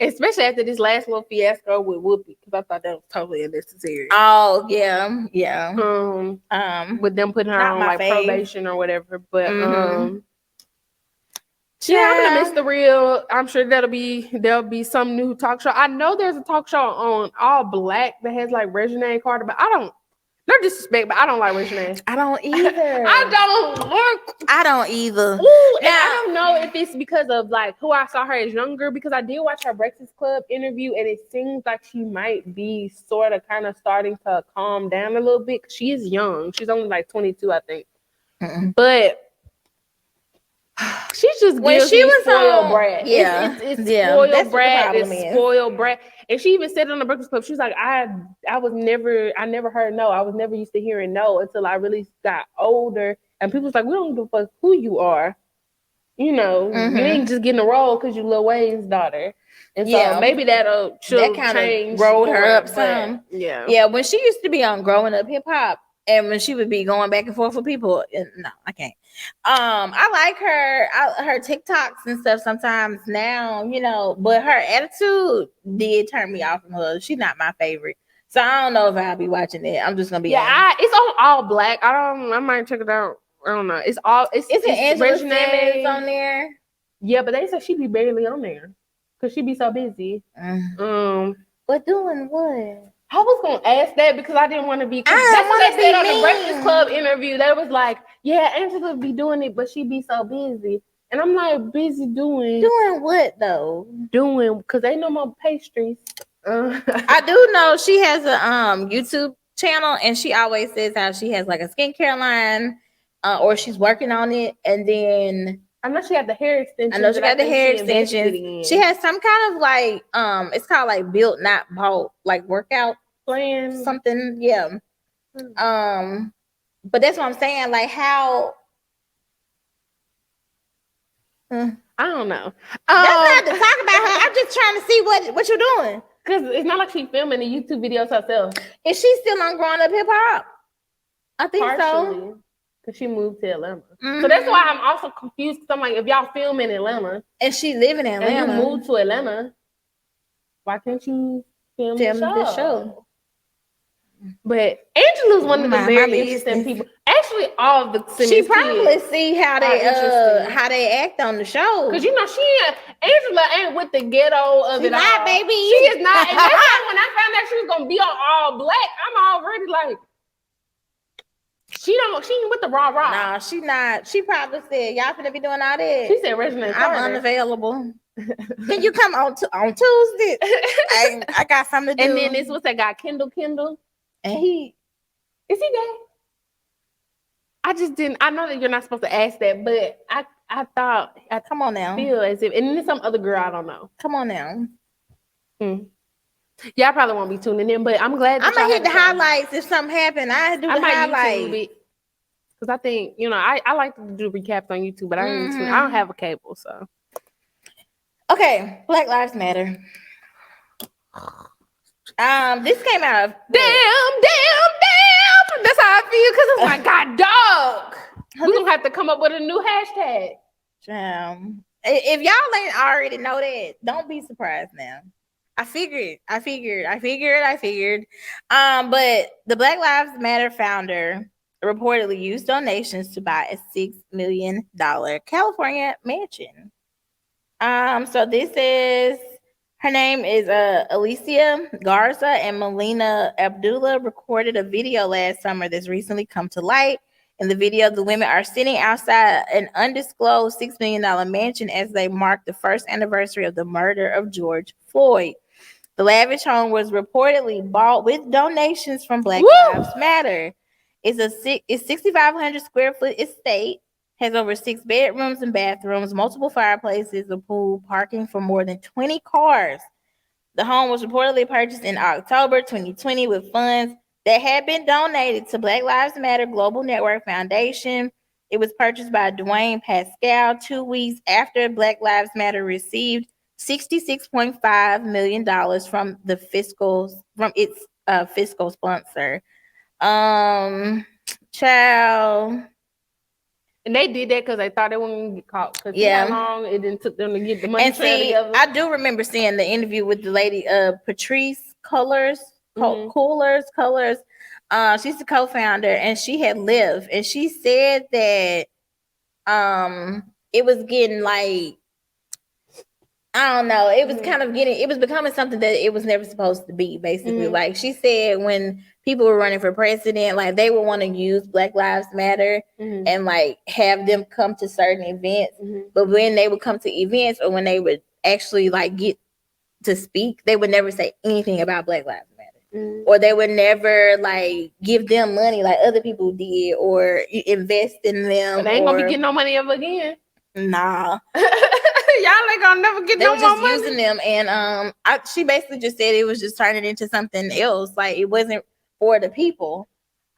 especially after this last little fiasco with Whoopi, because I thought that was totally unnecessary. Oh yeah. With them putting her on like probation or whatever, but yeah, I'm gonna miss the real. I'm sure there'll be some new talk show. I know there's a talk show on All Black that has like Regina Carter, but no disrespect, but I don't like Regina. I don't either. I don't either. Ooh, and I don't know if it's because of like who I saw her as younger, because I did watch her Breakfast Club interview, and it seems like she might be sort of kind of starting to calm down a little bit. She is young. She's only like 22, I think. But she's just when she was spoiled brat. Yeah, it's spoiled brat. It's spoiled brat. And she even said on the Breakfast Club, she was like, I never heard no. I was never used to hearing no until I really got older. And people was like, we don't give a fuck who you are. You ain't just getting a role because you Lil Wayne's daughter. And so maybe that kind of rolled her up some. Yeah. When she used to be on Growing Up Hip Hop, and when she would be going back and forth with people, no, I can't. I like her TikToks and stuff sometimes now, but her attitude did turn me off from her. She's not my favorite. So I don't know if I'll be watching it. I'm just gonna be it's on All Black. I might check it out. I don't know. It's Angela Simmons on there. Yeah, but they said she be barely on there because she be so busy. But doing what? I was gonna ask that because I didn't want to be. That's what they said on the Breakfast Club interview. They was like, "Yeah, Angela be doing it, but she be so busy." And I'm like, "Busy doing what though? Doing because ain't no more pastries." I do know she has a YouTube channel, and she always says how she has like a skincare line, or she's working on it, and then. I know she got the hair extensions. I know she got the hair extensions. She has some kind of like it's called like Built Not Bout, like workout plan something. Yeah. But that's what I'm saying. Like how I don't know. That's not to talk about her. I'm just trying to see what you're doing. Because it's not like she's filming the YouTube videos herself. Is she still on Growing Up Hip Hop? I think so. Because she moved to Atlanta. So that's why I'm also confused. Because I'm like, if y'all film in Atlanta. And she live in Atlanta. And you moved to Atlanta. Why can't you film the show? But Angela's one of the very interesting people. Actually, all of the She probably see how they act on the show. Because Angela ain't with the ghetto of it all. Baby. She is not. And that's why when I found out she was gonna be on All Black, I'm already like, she ain't with the raw. Nah, she not. She probably said, y'all finna be doing all that. She said, Regina Carter. I'm unavailable. Can you come on Tuesday? I got something to do. And then this was that guy, Kendall. And is he gay? I just didn't. I know that you're not supposed to ask that, but I thought. Come on now. Feel as if, and then some other girl I don't know. Come on now. Yeah, I probably won't be tuning in, but I'm glad. I'm gonna hit the highlights if something happened. I do the highlights because I think I like to do recaps on YouTube, but I don't have a cable, so. Okay, Black Lives Matter. This came out of damn. That's how I feel because it's like, God, dog. We're gonna have to come up with a new hashtag. If y'all ain't already know that, don't be surprised now. I figured. But the Black Lives Matter founder reportedly used donations to buy a $6 million California mansion. So this is. Her name is Alicia Garza, and Melina Abdullah recorded a video last summer that's recently come to light. In the video, the women are sitting outside an undisclosed $6 million mansion as they mark the first anniversary of the murder of George Floyd. The lavish home was reportedly bought with donations from Black Lives Matter. It's 6,500 square foot estate. Has over 6 bedrooms and bathrooms, multiple fireplaces, a pool, parking for more than 20 cars. The home was reportedly purchased in October 2020 with funds that had been donated to Black Lives Matter Global Network Foundation. It was purchased by Dwayne Pascal 2 weeks after Black Lives Matter received $66.5 million from its fiscal sponsor. Child. And they did that because they thought they weren't going to get caught. Because Yeah. how long it didn't took them to get the money And see, together. I do remember seeing the interview with the lady, Patrice Colors. Colors. She's the co-founder, and she had lived, and she said that it was getting like, I don't know, it was kind of getting, it was becoming something that it was never supposed to be, basically. Like she said, when people were running for president, like they would want to use Black Lives Matter and like have them come to certain events, but when they would come to events or when they would actually like get to speak, they would never say anything about Black Lives Matter, or they would never like give them money like other people did, or invest in them. But they ain't gonna be getting no money ever again. Nah. Y'all ain't gonna never get They no were more just money. using them, and she basically just said it was just turning into something else. Like it wasn't for the people.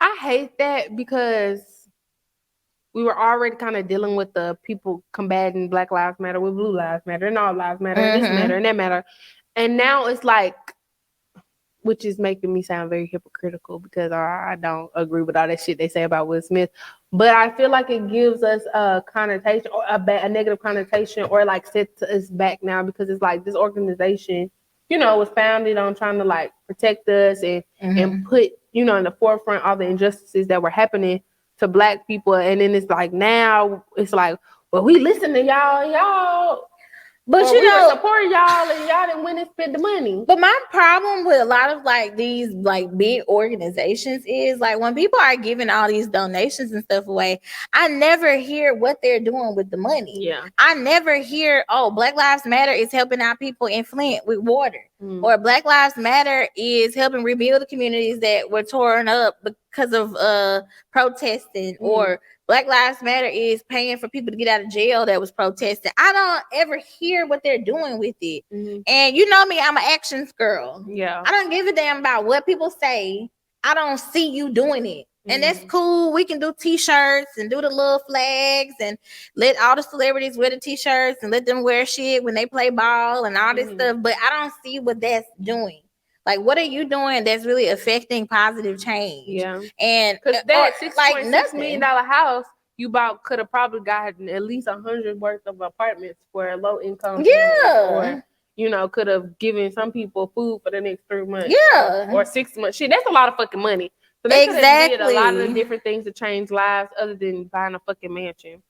I hate that because we were already kind of dealing with the people combating Black Lives Matter with Blue Lives Matter and All Lives Matter and this matter and that matter. And now it's like, which is making me sound very hypocritical because I don't agree with all that shit they say about Will Smith. But I feel like it gives us a connotation or a negative connotation, or like sets us back now, because it's like this organization, you know, was founded on trying to like protect us and put, you know, in the forefront all the injustices that were happening to Black people. And then it's like now it's like, well, we listen to y'all. But or you know, support y'all and y'all didn't win and spend the money. But my problem with a lot of like these like big organizations is like when people are giving all these donations and stuff away, I never hear what they're doing with the money. Yeah. I never hear, oh, Black Lives Matter is helping out people in Flint with water. Or Black Lives Matter is helping rebuild the communities that were torn up because of protesting. Or Black Lives Matter is paying for people to get out of jail that was protesting. I don't ever hear what they're doing with it. And you know me, I'm an actions girl. Yeah. I don't give a damn about what people say. I don't see you doing it. And that's cool. We can do t-shirts and do the little flags and let all the celebrities wear the t-shirts and let them wear shit when they play ball and all this stuff. But I don't see what that's doing. Like, what are you doing that's really affecting positive change? Yeah. And because that $6.6 $6 million house you bought could have probably gotten at least 100 worth of apartments for a low income. Yeah. Or, you know, could have given some people food for the next 3 months. Yeah. Or 6 months. Shit, that's a lot of fucking money. So they could have did a lot of the different things to change lives other than buying a fucking mansion.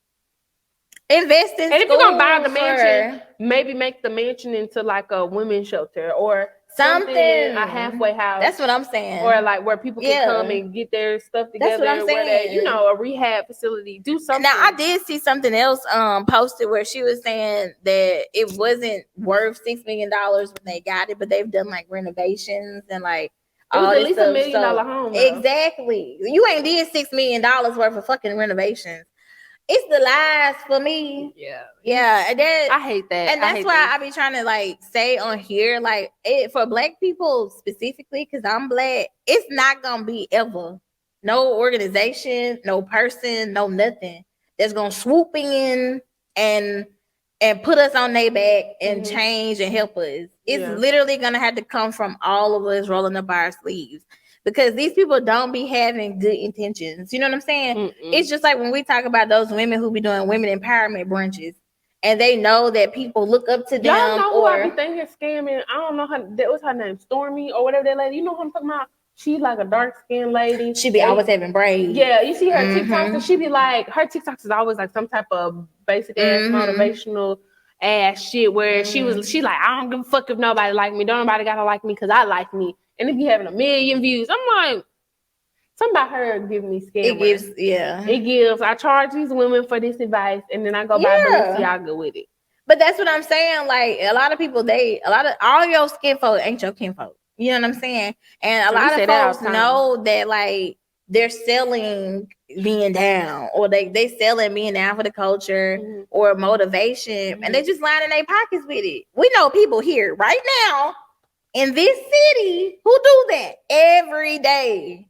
Invest in and if you're gonna buy the mansion, maybe make the mansion into like a women's shelter or something, a halfway house. That's what I'm saying. Or like where people can come and get their stuff together. That's what I'm saying. Where they, you know, a rehab facility. Do something. Now I did see something else posted where she was saying that it wasn't worth $6 million when they got it, but they've done like renovations and like it was at least $1 million home. Though. Exactly. You ain't did $6 million worth of fucking renovations. It's the lies for me. Yeah. And I hate that. And that's why I be trying to like say on here, like for Black people specifically, because I'm Black, it's not gonna be ever no organization, no person, no nothing that's gonna swoop in and put us on their back and change and help us. It's literally gonna have to come from all of us rolling up our sleeves. Because these people don't be having good intentions. You know what I'm saying? It's just like when we talk about those women who be doing women empowerment brunches and they know that people look up to them. Y'all know who I be thinking scamming? I don't know what's her name? Stormy or whatever that lady. You know who I'm talking about? She's like a dark-skinned lady. She be always having braids. Yeah, you see her TikToks and she be like, her TikToks is always like some type of basic ass motivational ass shit where she like, I don't give a fuck if nobody like me. Don't nobody gotta like me because I like me. And it be having 1 million views. I'm like, something about her give me scared. It gives. I charge these women for this advice, and then I go buy Balenciaga with it. But that's what I'm saying. Like a lot of people, all your skin folk ain't your kinfolk. You know what I'm saying? And a lot of folks know that like they're selling being down, or they selling being down for the culture or motivation, and they just lining their pockets with it. We know people here right now in this city who do that every day.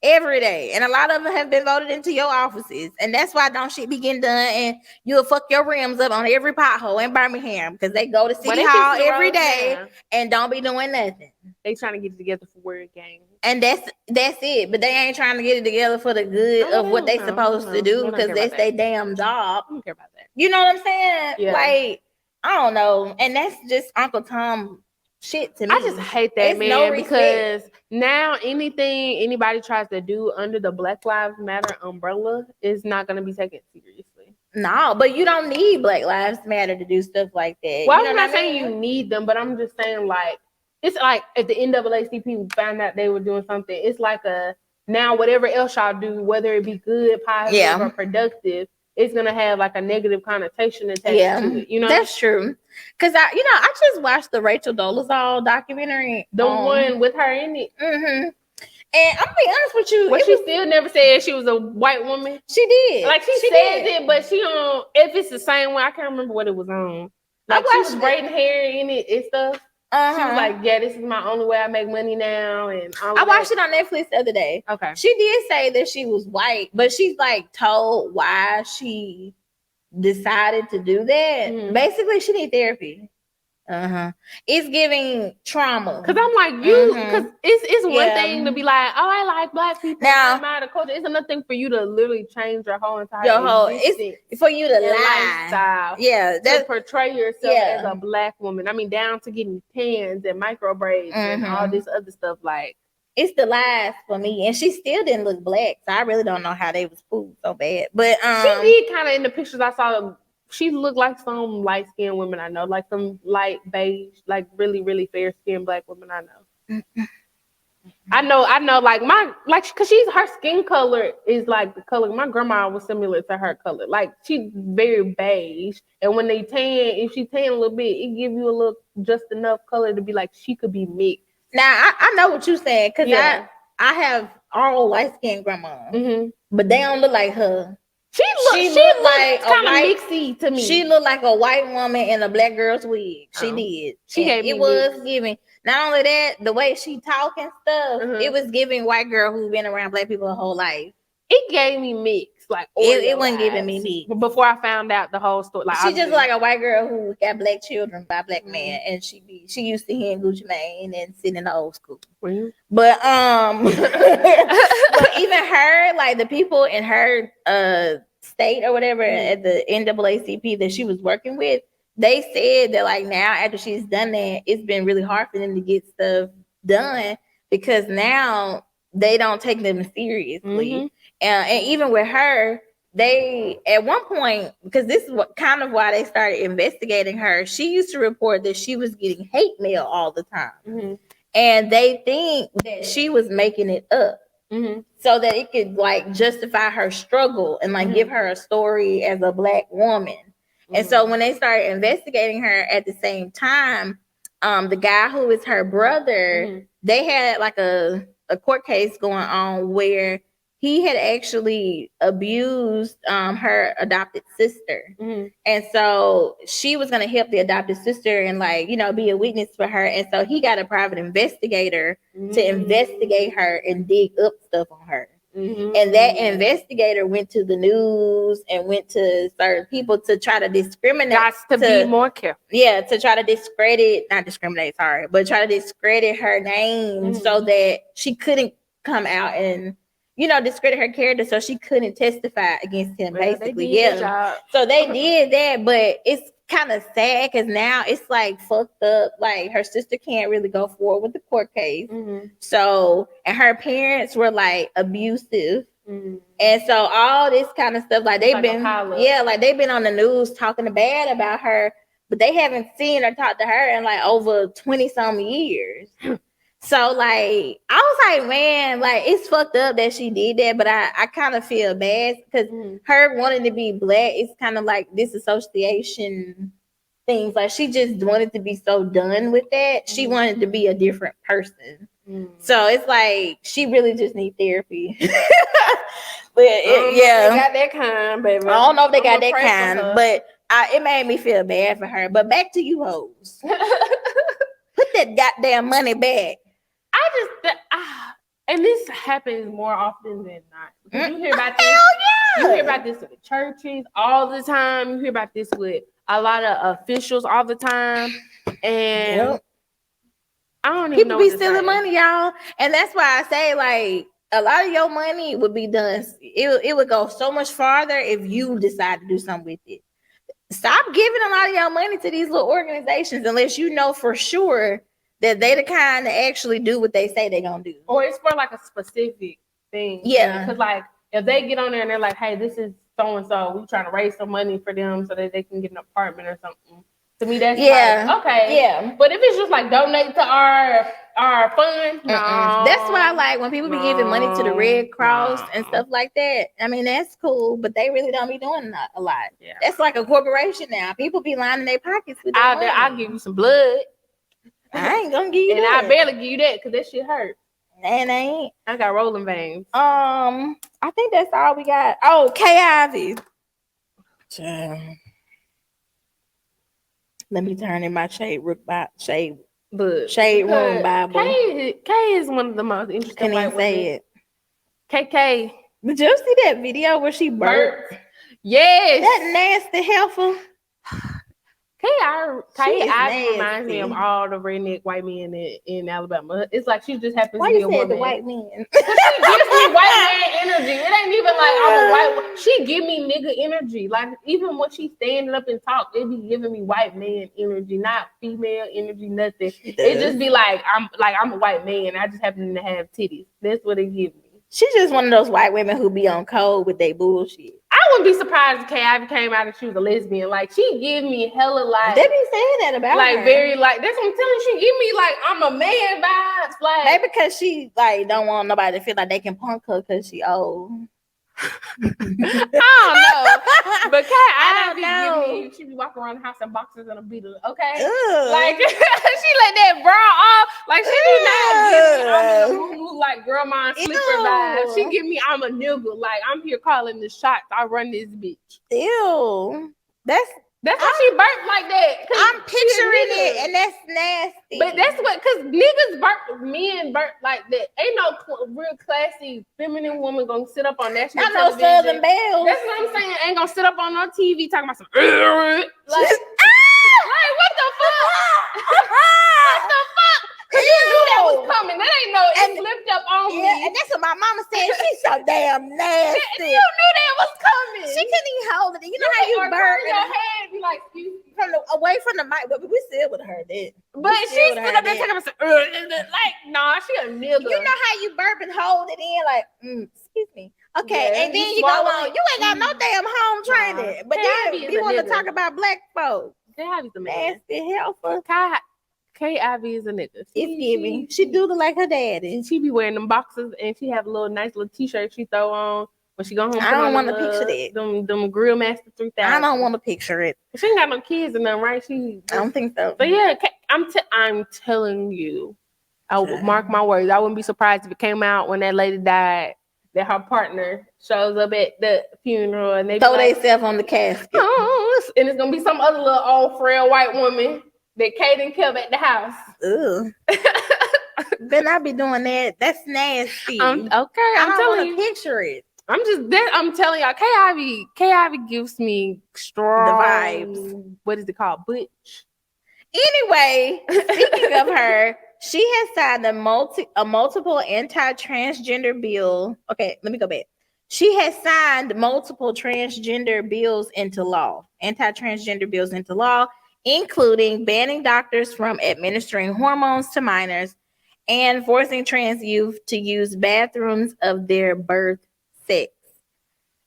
Every day. And a lot of them have been voted into your offices. And that's why don't shit be getting done. And you'll fuck your rims up on every pothole in Birmingham because they go to City Hall every day and don't be doing nothing. They trying to get it together for word games. And that's it. But they ain't trying to get it together for the good of what they supposed to do because that's their damn job. I don't care about that. You know what I'm saying? Yeah. Like, I don't know. And that's just Uncle Tom shit to me. I just hate that, man, because now anything anybody tries to do under the Black Lives Matter umbrella is not going to be taken seriously. No, but you don't need Black Lives Matter to do stuff like that. Well, you know I'm not saying you need them, but I'm just saying, like, it's like if the NAACP found out they were doing something, it's like now whatever else y'all do, whether it be good, positive, or productive, it's going to have like a negative connotation attached to it. You know? That's true. Because I just watched the Rachel Dolezal documentary. The one with her in it. Mm-hmm. And I'm gonna be honest with you. But she still never said she was a white woman. She did. Like she said it, but she on. If it's the same one, I can't remember what it was on. Like she was braiding hair in it and stuff. She was like, "Yeah, this is my only way I make money now." And I watched it on Netflix the other day. Okay. She did say that she was white, but she's like told why she decided to do that. Mm-hmm. Basically, she need therapy. It's giving trauma. Cause I'm like cause it's one thing to be like, oh, I like black people. Now, I'm out of culture. It's another thing for you to literally change your whole entire it's for you to lie. Lifestyle. Yeah, to portray yourself as a black woman. I mean, down to getting tans and micro braids and all this other stuff. Like, it's the lies for me, and she still didn't look black, so I really don't know how they was fooled so bad. But she did kind of in the pictures I saw. She looked like some light skinned women I know, like some light beige, like really, really fair skinned black women I know. I know, cause her skin color is like the color. My grandma was similar to her color. Like she's very beige, and when they tan, if she tan a little bit, it give you a little just enough color to be like she could be mixed. Now I know what you're saying, cause I have all light skinned grandmas, but they don't look like her. She looked like kind of mixy to me. She looked like a white woman in a black girl's wig. She did. It was giving. Not only that, the way she talk and stuff, it was giving white girl who's been around black people her whole life. It gave me mixed, like it wasn't giving me mixed. Before I found out the whole story, like she just like a white girl who got black children by black man, and she used to hear Gucci Mane and sitting in the old school. But but even her, like the people in her state or whatever at the NAACP that she was working with, they said that like now after she's done that, it's been really hard for them to get stuff done because now they don't take them seriously. And even with her, they at one point, because this is what kind of why they started investigating her, she used to report that she was getting hate mail all the time. And they think that she was making it up so that it could like justify her struggle and like give her a story as a black woman. And so when they started investigating her at the same time, the guy who is her brother, they had like a court case going on where he had actually abused her adopted sister. And so she was going to help the adopted sister and like, you know, be a witness for her. And so he got a private investigator to investigate her and dig up stuff on her. And that investigator went to the news and went to certain people to try to discriminate. Got to be more careful. Yeah, to try to try to discredit her name so that she couldn't come out and, you know, discredit her character so she couldn't testify against him, basically. So they did that, but it's kind of sad because now it's like fucked up. Like her sister can't really go forward with the court case. So, and her parents were like abusive. And so all this kind of stuff, like they've been on the news talking bad about her, but they haven't seen or talked to her in like over 20 some years. So like I was like, man, like it's fucked up that she did that, but I kind of feel bad because her wanting to be black is kind of like disassociation things. Like she just wanted to be so done with that. She wanted to be a different person. So it's like she really just need therapy. But they got that kind, baby. I don't know if they got that kind, but it made me feel bad for her. But back to you hoes. Put that goddamn money back. And this happens more often than not. Because you hear about this. Hell yeah. You hear about this with churches all the time. You hear about this with a lot of officials all the time. And I don't even know. People be stealing money, y'all. And that's why I say, like, a lot of your money would be done. It would go so much farther if you decide to do something with it. Stop giving a lot of your money to these little organizations unless you know for sure that they the kind that actually do what they say they're gonna do. Or it's for like a specific thing. Yeah. Because like if they get on there and they're like, hey, this is so and so, we trying to raise some money for them so that they can get an apartment or something. To me, that's like, okay. Yeah. But if it's just like donate to our fund, no. That's why I like when people be giving money to the Red Cross and stuff like that. I mean, that's cool, but they really don't be doing a lot. Yeah. That's like a corporation now. People be lining their pockets with their money. I'll give you some blood. I ain't gonna give you that. And I barely give you that because that shit hurt. And I ain't. I got rolling veins. I think that's all we got. Oh, K Ivy. Let me turn in my shade room Bible. K is one of the most interesting white women. KK. Did you see that video where she burped? Yes. That nasty heifer. K reminds me of all the redneck white men in Alabama. It's like she just happens Why to be you a said woman. the white men? Because she gives me white man energy. It ain't even like I'm a white. She give me nigga energy. Like even when she standing up and talk, it be giving me white man energy, not female energy, nothing. It just be like I'm a white man. I just happen to have titties. That's what it gives me. She's just one of those white women who be on code with their bullshit. I wouldn't be surprised if Kay Ivy came out and she was a lesbian. Like she give me hella like they be saying that about like her. very like that's what I'm telling you. She give me like I'm a man vibes. Like maybe because she like don't want nobody to feel like they can punk her because she old. I don't know, but Kay Ivy give me. She be walking around the house in boxers and a beater. Okay, like she let that bra off. Like she do not give me I'm in the mood like grandma and slipper vibes. She give me I'm a nigga. Like I'm here calling the shots. I run this bitch. Ew, that's why she burped like that. I'm picturing it, and that's nasty. But that's what, cause niggas burp, men burp like that. Ain't no real classy feminine woman gonna sit up on national television. No Southern Belle. That's what I'm saying. Ain't gonna sit up on no TV talking about some like what the fuck? What the fuck? You knew that was coming. That ain't no. It slipped up on me. And that's what my mama said. She's so damn nasty. You knew that was coming. She couldn't even hold it. You know how you burp your head, be like, away from the mic, but we still would have heard that. But she stood up there talking about some, like, nah, she a nigga. You know how you burp and hold it in, like, excuse me. Okay, Yeah, and then you go on. You ain't got no damn home training. But y'all, you want to talk about black folks. Kay Ivy's a man. Nasty helper. Kay Ivy is a nigga. It's giving. She do look like her daddy. She be wearing them boxes and she have a little nice little t-shirt she throw on when she go home. I don't want to picture that. Them Grill Master 3000. I don't want to picture it. She ain't got no kids or nothing, right? I don't think so. But yeah, I'm telling you, I will mark my words. I wouldn't be surprised if it came out when that lady died that her partner shows up at the funeral and they throw themselves on the casket. Oh, and it's gonna be some other little old frail white woman that Kaden kept at the house. Ugh. Then I be doing that. That's nasty. Okay, I'm telling you. Picture it. I'm telling y'all, Kay Ivy gives me strong vibes. What is it called? Butch. Anyway, speaking of her, she has signed a multiple anti-transgender bill. Okay, let me go back. She has signed multiple transgender bills into law, anti-transgender bills into law, including banning doctors from administering hormones to minors and forcing trans youth to use bathrooms of their birth sex.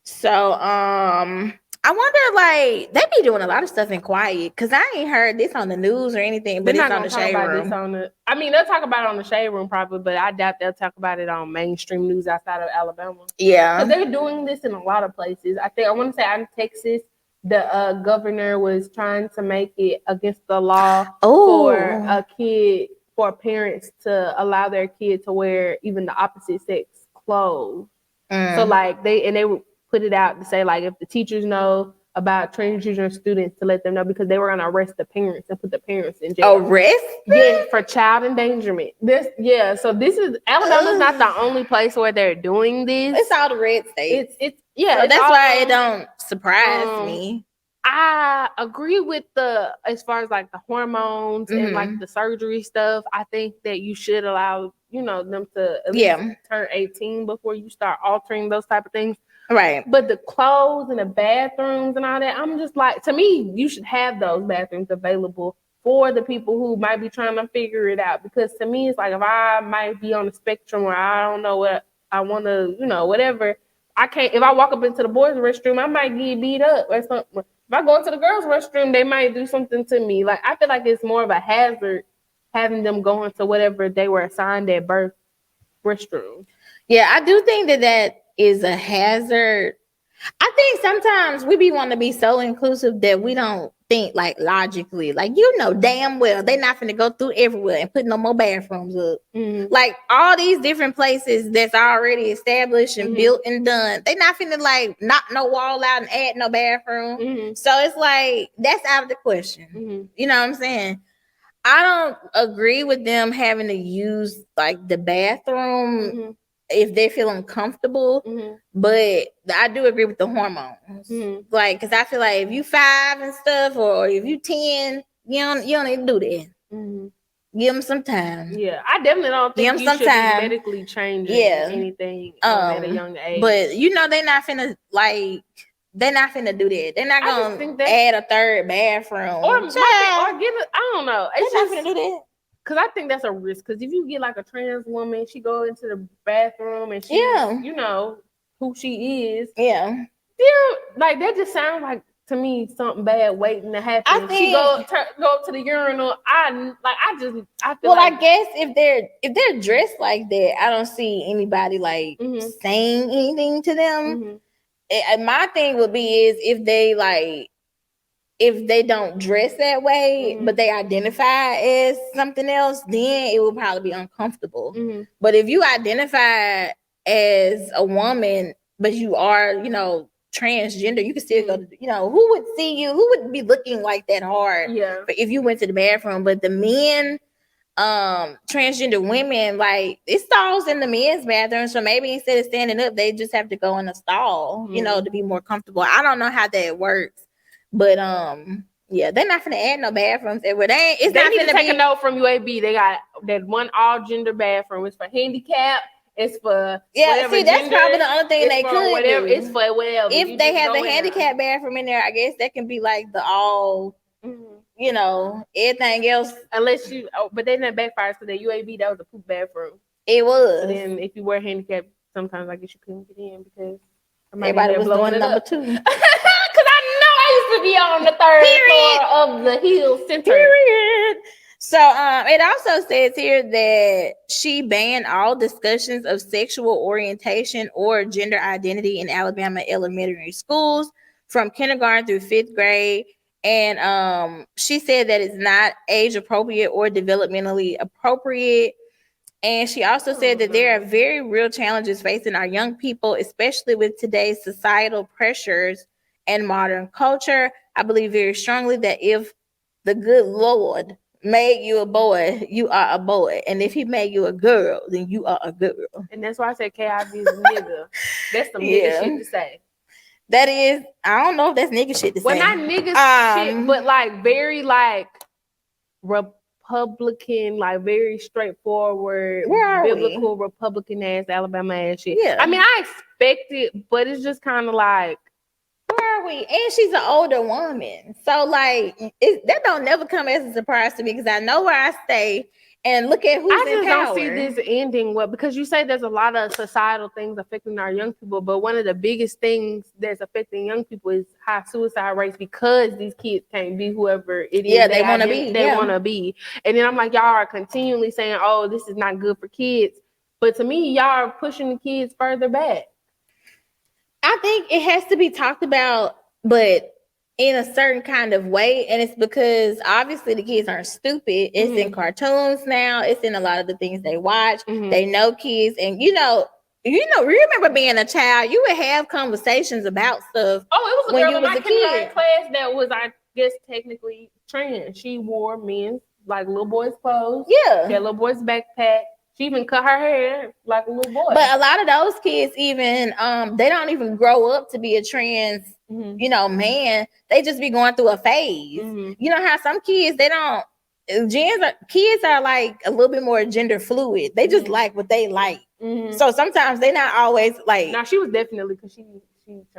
So, I wonder, like, they be doing a lot of stuff in quiet because I ain't heard this on the news or anything, but it's on the Shade Room. They'll talk about it on the Shade Room probably, but I doubt they'll talk about it on mainstream news outside of Alabama. Yeah. Because they're doing this in a lot of places. I want to say out in Texas, the governor was trying to make it against the law for parents to allow their kid to wear even the opposite sex clothes. So like they would put it out to say like if the teachers know about transgender students to let them know because they were going to arrest the parents and put the parents in jail. Arrest? Yeah, for child endangerment. So this is Alabama's not the only place where they're doing this. It's all the red states. So that's why it don't surprise me. I agree with as far as like the hormones and like the surgery stuff. I think that you should allow, them to at least turn 18 before you start altering those type of things. Right. But the clothes and the bathrooms and all that, I'm just like, to me, you should have those bathrooms available for the people who might be trying to figure it out. Because to me, it's like if I might be on the spectrum where I don't know what I want to, whatever, I can't, if I walk up into the boys' restroom, I might get beat up or something. If I go into the girls' restroom, they might do something to me. Like, I feel like it's more of a hazard having them go into whatever they were assigned at birth restroom. Yeah, I do think that is a hazard. I think sometimes we be wanting to be so inclusive that we don't think like logically. Like, damn well they're not finna go through everywhere and put no more bathrooms up. Like all these different places that's already established and built and done, they not finna like knock no wall out and add no bathroom. So it's like that's out of the question. You know what I'm saying? I don't agree with them having to use like the bathroom if they feel uncomfortable, but I do agree with the hormones. Like, because I feel like if you 5 and stuff, or if you 10, you don't need to do that. Give them some time. Yeah, I definitely don't think you should be medically changing anything at a young age. But they're not finna do that. They're not gonna add a third bathroom or give it. I don't know. They're not finna do that. Because I think that's a risk. Because if you get like a trans woman, she go into the bathroom and she, who she is. Yeah. Like that just sounds like to me something bad waiting to happen. I think she go to the urinal. I feel I guess if they're dressed like that, I don't see anybody like saying anything to them. My thing would be is if they don't dress that way, but they identify as something else, then it will probably be uncomfortable. But if you identify as a woman, but you are, transgender, you can still go to, who would see you? Who would be looking like that hard? Yeah. If you went to the bathroom, but the men, transgender women, like it stalls in the men's bathroom. So maybe instead of standing up, they just have to go in a stall, to be more comfortable. I don't know how that works. But they're not gonna add no bathrooms everywhere. They need to take a note from UAB. They got that one all gender bathroom. It's for handicap. It's for see, that's probably the only thing they could whatever. do. It's for whatever. If they have a handicap bathroom in there, I guess that can be like the all. Everything else. Unless but then that backfires because the UAB that was a poop bathroom. It was. So then if you wear handicap, sometimes I guess you couldn't get in because everybody was doing number 2. I used to be on the 3rd floor of the Hill Center. Period. So it also says here that she banned all discussions of sexual orientation or gender identity in Alabama elementary schools from kindergarten through 5th grade. And she said that it's not age appropriate or developmentally appropriate. And she also said that there are very real challenges facing our young people, especially with today's societal pressures and modern culture. I believe very strongly that if the good Lord made you a boy, you are a boy. And if he made you a girl, then you are a girl. And that's why I said KIV is a nigga. That's some nigga shit to say. That is, I don't know if that's nigga shit to say. Well, not nigga shit, but like very like Republican, like very straightforward, biblical Republican ass Alabama ass shit. Yeah. I mean, I expect it, but it's just kind of like, where are we? And she's an older woman, so like that don't never come as a surprise to me because I know where I stay and look at who's in power. I just don't see this ending well because you say there's a lot of societal things affecting our young people, but one of the biggest things that's affecting young people is high suicide rates because these kids can't be whoever it is they want to be. They want to be, and then I'm like, y'all are continually saying, "Oh, this is not good for kids," but to me, y'all are pushing the kids further back. I think it has to be talked about, but in a certain kind of way. And it's because obviously the kids aren't stupid. It's in cartoons now. It's in a lot of the things they watch. They know kids. And, remember being a child, you would have conversations about stuff. Oh, it was a when girl you in was my a kindergarten kid. class that was, I guess, technically trans. She wore men's, like, little boys' clothes. Yeah. She had a little boy's backpack. She even cut her hair like a little boy. But a lot of those kids even they don't even grow up to be a trans, man. They just be going through a phase. You know how some kids kids are like a little bit more gender fluid. They just like what they like. So sometimes they're not always like. Now she was definitely, because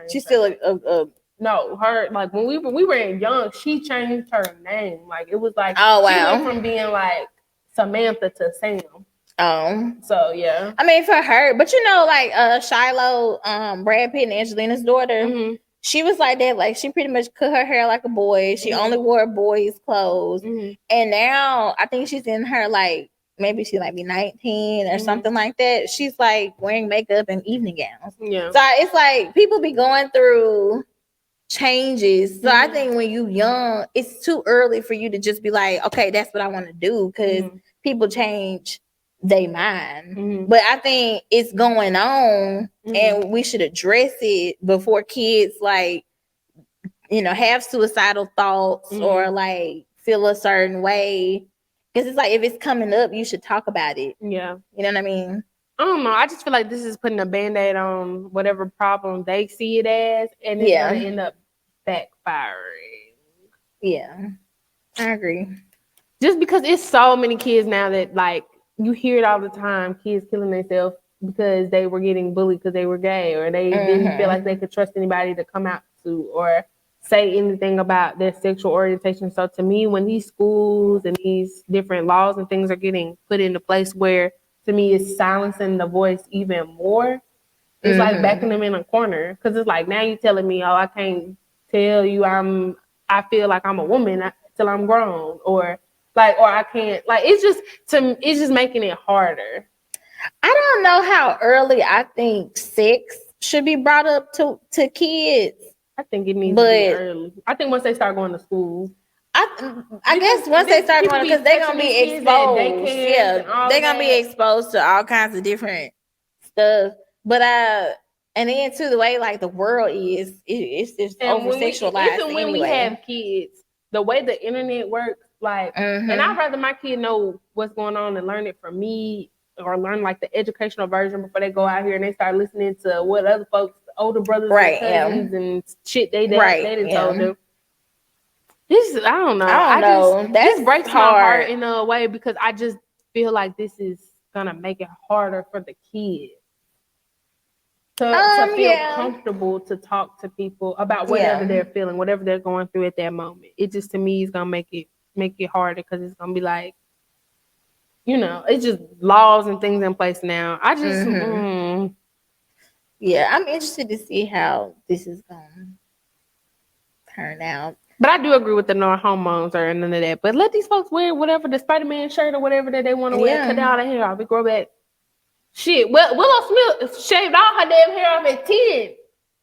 she's still a no, her, like, when we were young, she changed her name. Like, it was like, oh wow, she went from being like Samantha to Sam. So yeah. I mean, for her, but like Shiloh, Brad Pitt and Angelina's daughter, she was like that. Like, she pretty much cut her hair like a boy. She only wore boys' clothes. And now I think she's in her, like, maybe she might be 19 or something like that. She's like wearing makeup and evening gowns. Yeah. So it's like people be going through changes. So I think when you young, it's too early for you to just be like, okay, that's what I want to do, because people change they mind. But I think it's going on, and we should address it before kids, like, have suicidal thoughts or like feel a certain way. Because it's like, if it's coming up, you should talk about it. Yeah. You know what I mean? I don't know. I just feel like this is putting a Band-Aid on whatever problem they see it as, and it's going to end up backfiring. Yeah. I agree. Just because it's so many kids now that, like, you hear it all the time, kids killing themselves because they were getting bullied because they were gay, or they didn't feel like they could trust anybody to come out to or say anything about their sexual orientation. So to me, when these schools and these different laws and things are getting put into place where, to me, it's silencing the voice even more, it's like backing them in a corner. Because it's like, now you're telling me, oh, I can't tell you I feel like I'm a woman till I'm grown, or I can't, like, it's just making it harder. I don't know how early I think sex should be brought up to kids. I think it needs to be early. I think once they start going to school. I guess once they start going, because they're gonna be exposed. They're gonna be exposed to all kinds of different stuff. But and then too, the way like the world it's just over sexualized. Even when we have kids, the way the internet works, like, and I'd rather my kid know what's going on and learn it from me, or learn like the educational version before they go out here and they start listening to what other folks, older brothers and cousins and shit they done told them. I don't know. This breaks my heart in a way, because I just feel like this is gonna make it harder for the kids to feel comfortable to talk to people about whatever they're feeling, whatever they're going through at that moment. It just, to me, is gonna make it harder, because it's gonna be like, it's just laws and things in place now. I just I'm interested to see how this is gonna turn out. But I do agree with the no hormones or none of that. But let these folks wear whatever, the Spider-Man shirt or whatever that they want to wear. Cut all the hair off. It grow back. Shit. Well, Willow Smith shaved all her damn hair off at 10. She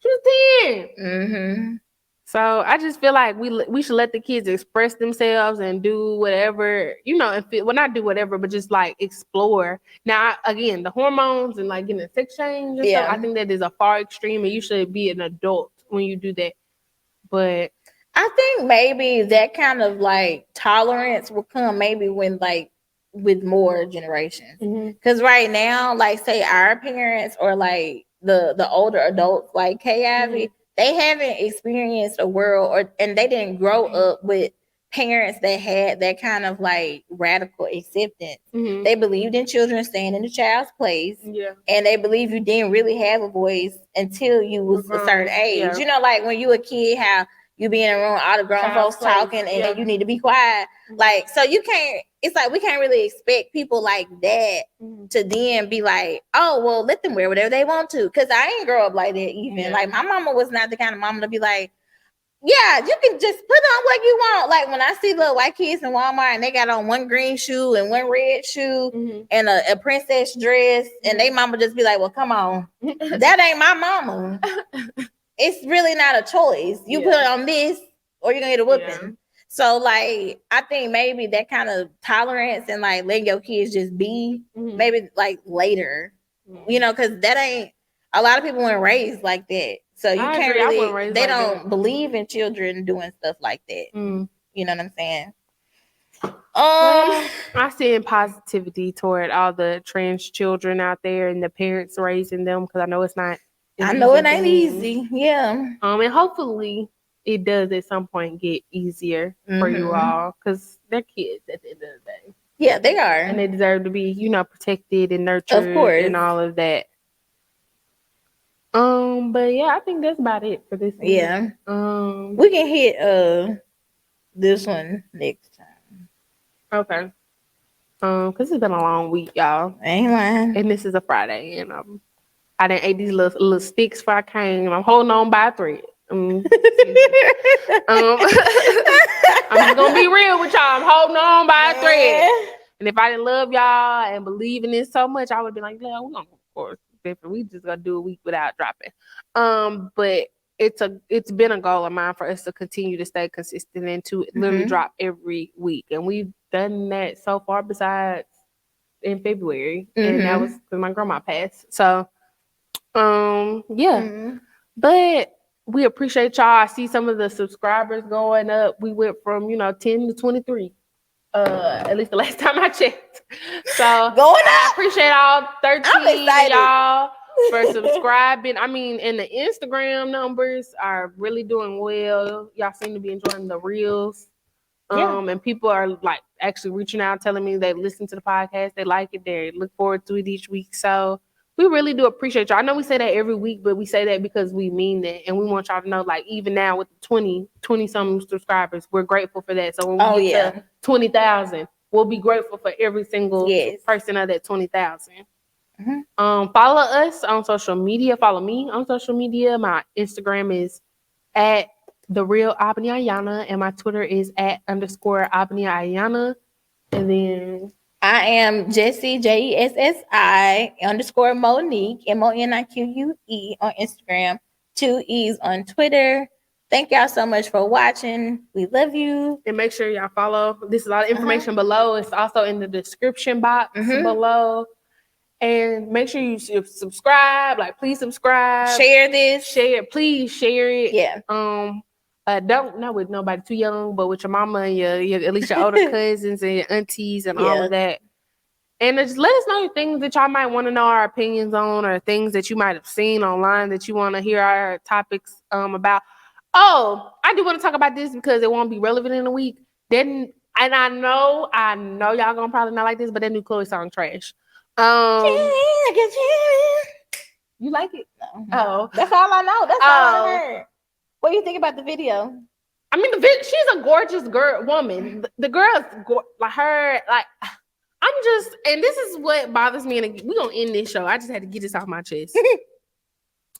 was 10. So I just feel like we should let the kids express themselves and do whatever, and not do whatever, but just like explore. Now, again, the hormones and like getting a sex change and stuff, I think that is a far extreme, and you should be an adult when you do that. But I think maybe that kind of like tolerance will come maybe when like with more generations. Because right now, like say our parents or like the older adults like Kay Ivy, they haven't experienced a world and they didn't grow up with parents that had that kind of like radical acceptance. They believed in children staying in the child's place. And they believed you didn't really have a voice until you was a certain age. Like when you a kid, how you be in a room, all the grown folks talking, and you need to be quiet. Like, so you can't, it's like we can't really expect people like that to then be like, oh, well, let them wear whatever they want to. Because I ain't grow up like that even. Like, my mama was not the kind of mama to be like, yeah, you can just put on what you want. Like, when I see little white kids in Walmart and they got on one green shoe and one red shoe and a princess dress, and they mama just be like, well, come on. That ain't my mama. It's really not a choice. You put on this or you're gonna get a whooping. So like I think maybe that kind of tolerance and like letting your kids just be maybe like later You know, because that ain't a lot of people weren't raised like that. So you I can't agree. I wasn't really, raised they like don't that. believe in children doing stuff like that. Mm. You know what I'm saying? Well, I see positivity toward all the trans children out there and the parents raising them, because I know it's not. I know it easy ain't thing. easy. Yeah. And hopefully it does at some point get easier for you all, because they're kids at the end of the day. Yeah, they are. And they deserve to be, you know, protected and nurtured, of course, and all of that. But yeah, I think that's about it for this week. Yeah. We can hit this one next time. Okay. Because it's been a long week, y'all. Ain't lying. And this is a Friday, and I done ate these little sticks before I came. I'm holding on by a thread. I'm just gonna be real with y'all. I'm holding on by a thread. And if I didn't love y'all and believe in this so much, I would be like, yeah, we're gonna, of course, different. We just gonna do a week without dropping. But it's been a goal of mine for us to continue to stay consistent and to literally drop every week. And we've done that so far, besides in February. And that was because my grandma passed. So yeah. But we appreciate y'all. I see some of the subscribers going up. We went from 10 to 23. At least the last time I checked. So I appreciate all 13 of y'all for subscribing. I mean, and the Instagram numbers are really doing well. Y'all seem to be enjoying the reels. And people are like actually reaching out, telling me they listen to the podcast, they like it, they look forward to it each week. So we really do appreciate y'all. I know we say that every week, but we say that because we mean that. And we want y'all to know, like, even now with the 20 some subscribers, we're grateful for that. So when we get to 20,000, we'll be grateful for every single person of that 20,000. Follow us on social media. Follow me on social media. My Instagram is at The Real Albany Ayana, and my Twitter is at _Albany Ayana. And then I am Jessie, JESSI _ Monique, MONIQUE on Instagram, 2 E's on Twitter. Thank y'all so much for watching. We love you. And make sure y'all follow. There's a lot of information below. It's also in the description box below. And make sure you subscribe. Like, please subscribe. Share this. Please share it. Yeah. Don't know with nobody too young, but with your mama and your at least your older cousins and your aunties and all of that. And just let us know things that y'all might want to know our opinions on, or things that you might have seen online that you want to hear our topics about. Oh, I do want to talk about this because it won't be relevant in a week. And I know y'all gonna probably not like this, but that new Chloe song trash. You like it? No. Oh, that's all I know. That's all I heard. What do you think about the video? I mean, she's a gorgeous woman. The girl's like her, like, I'm just, and this is what bothers me. And we're gonna end this show. I just had to get this off my chest.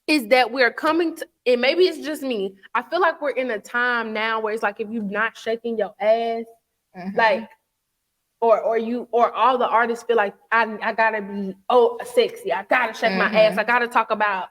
Is that we're coming to, and maybe it's just me. I feel like we're in a time now where it's like, if you're not shaking your ass, like, or all the artists feel like I gotta be sexy. I gotta shake my ass. I gotta talk about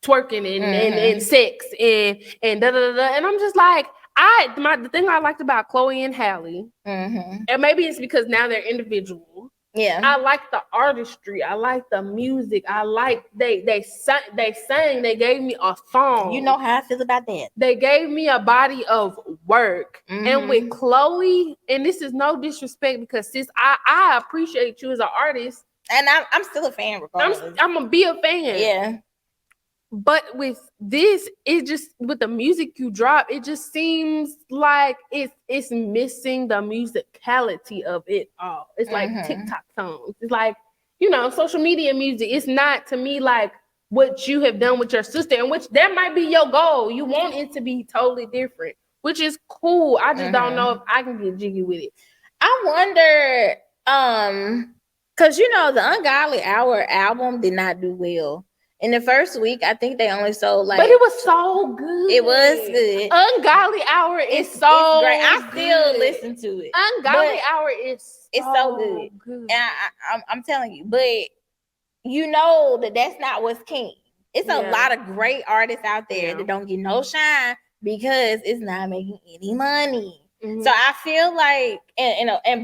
twerking and sex and da da da. And I'm just like, the thing I liked about Chloe and Halle, and maybe it's because now they're individual. Yeah, I like the artistry. I like the music. I like they sang. They gave me a song. You know how I feel about that. They gave me a body of work. And with Chloe, and this is no disrespect, because sis, I appreciate you as an artist, and I'm still a fan regardless. I'm gonna be a fan. Yeah. But with this, it just, with the music you drop, it just seems like it's missing the musicality of it all. It's like TikTok songs. It's like, social media music. It's not, to me, like what you have done with your sister, and which that might be your goal. You want it to be totally different, which is cool. I just don't know if I can get jiggy with it. I wonder, because the Ungodly Hour album did not do well. In the first week, I think they only sold like. But it was so good. It was good. Ungodly Hour is so great. I good. still listen to it. Ungodly Hour is so good. And I'm telling you, but that's not what's king. It's a lot of great artists out there that don't get no shine because it's not making any money. So I feel like,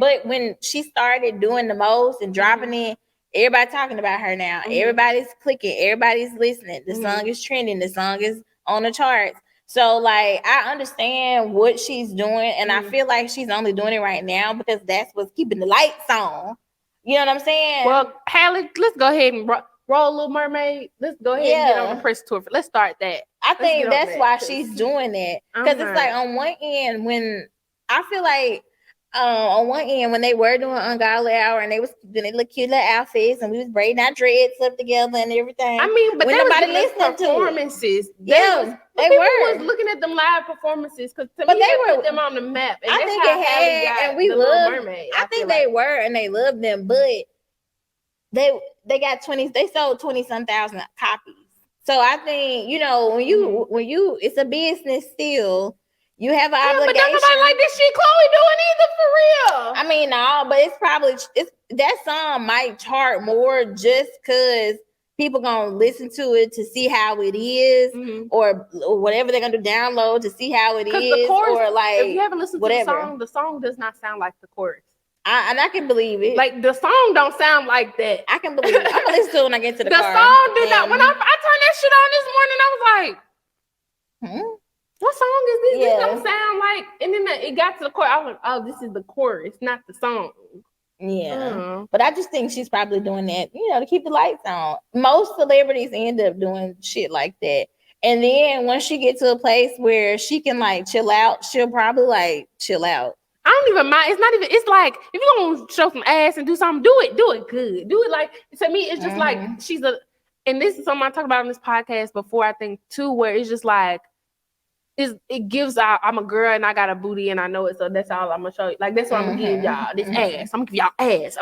but when she started doing the most and dropping it, Everybody talking about her now. Everybody's clicking. Everybody's listening. The song is trending. The song is on the charts. So, like, I understand what she's doing, and I feel like she's only doing it right now because that's what's keeping the lights on. You know what I'm saying? Well, Hallie, let's go ahead and roll Little Mermaid. Let's go ahead and get on the press tour. Let's start that. I think that's why she's doing it. Because it's like on one end, when I feel like on one end when they were doing Ungodly Hour and they look cute little outfits and we was braiding our dreads up together and everything. I mean, but when they nobody was listening performances. Yeah, they people were. was looking at them live performances because to But me they put them on the map. And I that's think how it Hallie had, got and we the Little loved. Mermaid. I think they were, and they loved them, but they got 20. They sold 20-some thousand copies. So I think when you it's a business still. You have an obligation. But don't nobody like this shit Chloe doing either, for real. I mean, no, but it's probably that song might chart more just because people gonna listen to it to see how it is, or whatever they're gonna do, download to see how it is. The chorus, or like if you haven't listened whatever. to the song does not sound like the chorus. And I can believe it. Like the song don't sound like that. I can believe it. I'm gonna listen to it when I get to the car. The song did not. When I turned that shit on this morning, I was like, what song is this? Yeah. This don't sound like. And then it got to the chorus. I was like, oh, this is the chorus, not the song. Yeah. But I just think she's probably doing that, to keep the lights on. Most celebrities end up doing shit like that. And then once she gets to a place where she can like chill out, she'll probably like chill out. I don't even mind. It's like, if you're going to show some ass and do something, do it good. Do it like, to me, it's just like, and this is something I talked about on this podcast before, I think, too, where it's just like, it gives out, I'm a girl and I got a booty and I know it, so that's all I'm gonna show you. Like, that's what I'm gonna give y'all, this ass. I'm gonna give y'all ass.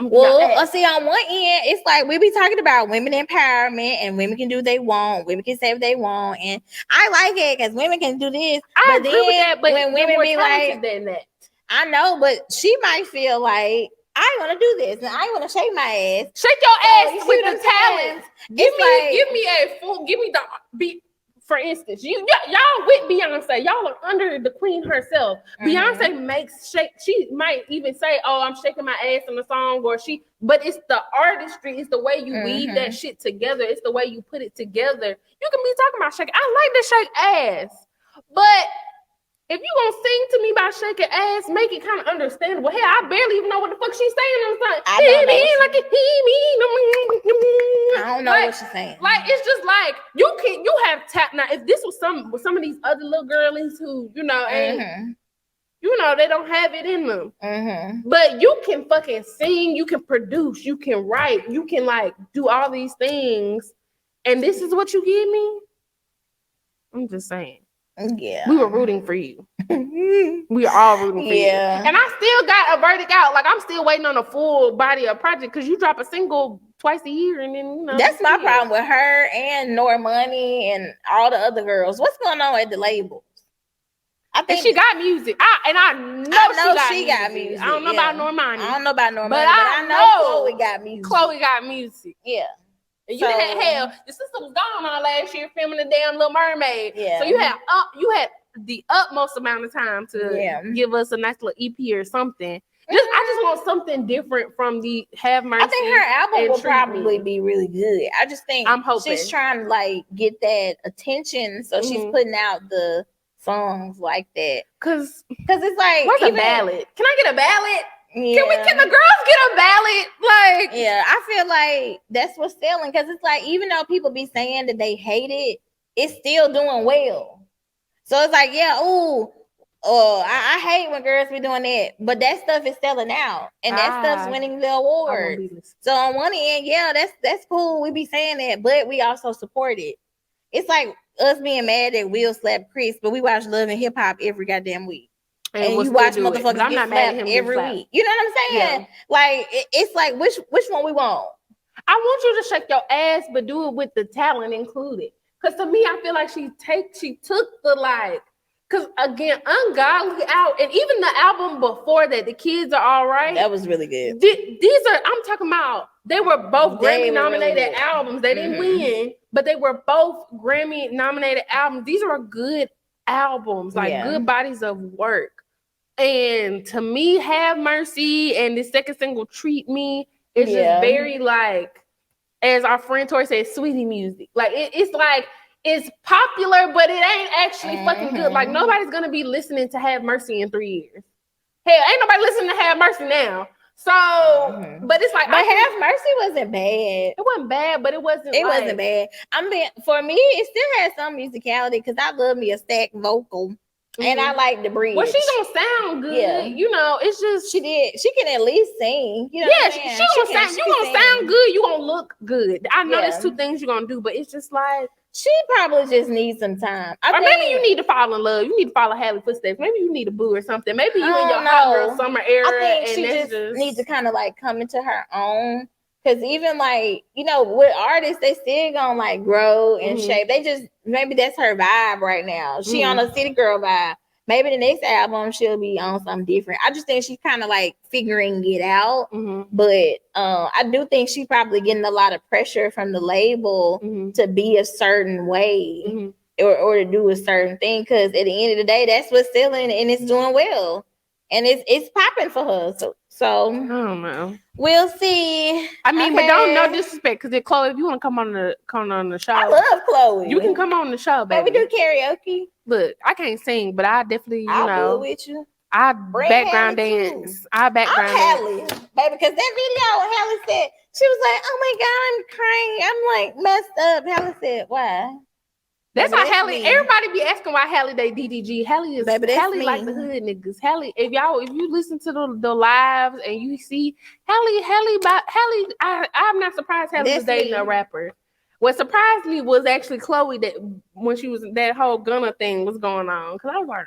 See, on one end, it's like we be talking about women empowerment and women can do what they want, women can say what they want, and I like it because women can do this. I agree with that, but when women be like, than that. I know, but she might feel like I want to do this and I want to shake my ass. Shake your ass with the talent. Give me the beat. For instance, y'all with Beyonce, y'all are under the queen herself. Beyonce makes shake. She might even say, "Oh, I'm shaking my ass in the song," but it's the artistry. It's the way you weave that shit together. It's the way you put it together. You can be talking about shaking. I like to shake ass, but if you gonna sing to me about shaking ass, make it kind of understandable. Hell, I barely even know what the fuck she's saying. I'm like, I don't know what she's saying. Like, it's just like you have tap. Now, if this was some of these other little girlies who ain't, they don't have it in them. But you can fucking sing, you can produce, you can write, you can like do all these things, and this is what you give me. I'm just saying. Yeah, we were rooting for you. We are all rooting for you. And I still got a verdict out. Like, I'm still waiting on a full body of project because you drop a single twice a year, and then that's my problem with her and Normani and all the other girls. What's going on at the labels? I think she got music. I know she got music. I don't know about Normani. But I know Chloe got music. Chloe got music. Yeah. And you had hell. Your sister was gone all last year filming the damn Little Mermaid. Yeah. So you had the utmost amount of time to give us a nice little EP or something. I just want something different from the Have Mercy. I think her album will probably be really good. I just think I'm hoping she's trying to like get that attention, so she's putting out the songs like that. Cause it's like, where's a ballad? Can I get a ballad? Yeah. Can the girls get a ballad? Like, yeah, I feel like that's what's selling. Cause it's like, even though people be saying that they hate it, it's still doing well. So it's like, I hate when girls be doing that, but that stuff is selling out, and that stuff's winning the awards. So on one end, that's cool. We be saying that, but we also support it. It's like us being mad that Will slapped Chris, but we watch Love and Hip Hop every goddamn week. And you watch motherfuckers get slapped every week. You know what I'm saying? Yeah. Like, it's like, which one we want? I want you to shake your ass, but do it with the talent included. Because to me, I feel like she took the like, because again, Ungodly out, and even the album before that, The Kids Are All Right. That was really good. I'm talking about, they were both Grammy-nominated albums. They didn't win, but they were both Grammy-nominated albums. These are good albums, like good bodies of work. And to me, Have Mercy and the second single, Treat Me, is just very like, as our friend Tori said, sweetie music. Like it's like it's popular, but it ain't actually fucking good. Like nobody's gonna be listening to Have Mercy in 3 years. Hell, ain't nobody listening to Have Mercy now. So, but it's like, but Have Mercy wasn't bad. It wasn't bad, but it wasn't. It wasn't bad. For me, it still has some musicality because I love me a stacked vocal. And I like the bridge. Well, she don't sound good. Yeah. You know, it's just she can at least sing. You know she gonna sound. You gonna sound good. You gonna look good. I know there's 2 things you're gonna do, but it's just like she probably just needs some time. Or maybe you need to fall in love. You need to follow Halle footsteps. Maybe you need a boo or something. Maybe you in your hot girl summer era. I think she just needs to kind of like come into her own. Because even like, you know, with artists, they still gonna like grow and shape. They just, maybe that's her vibe right now. She on a city girl vibe. Maybe the next album she'll be on something different. I just think she's kind of like figuring it out. But I do think she's probably getting a lot of pressure from the label to be a certain way or to do a certain thing. Because at the end of the day, that's what's selling and it's doing well. And it's popping for her. So I don't know. We'll see. I mean, but don't no disrespect, because Chloe, if you want to come on the show, I love Chloe. You can come on the show, baby. We do karaoke. Look, I can't sing, but I definitely, I'll do it with you. I background dance. I background dance. Halle, baby, because that video Halle said, she was like, "Oh my God, I'm crying. I'm like messed up." Halle said, "Why?" That's how Halle. Everybody be asking why Halle they DDG. Halle is baby, Halle like the hood niggas. Halle, if you listen to the lives and you see Halle, I'm not surprised Halle was dating a rapper. What surprised me was actually Chloe, that when she was that whole Gunna thing was going on, because I was like,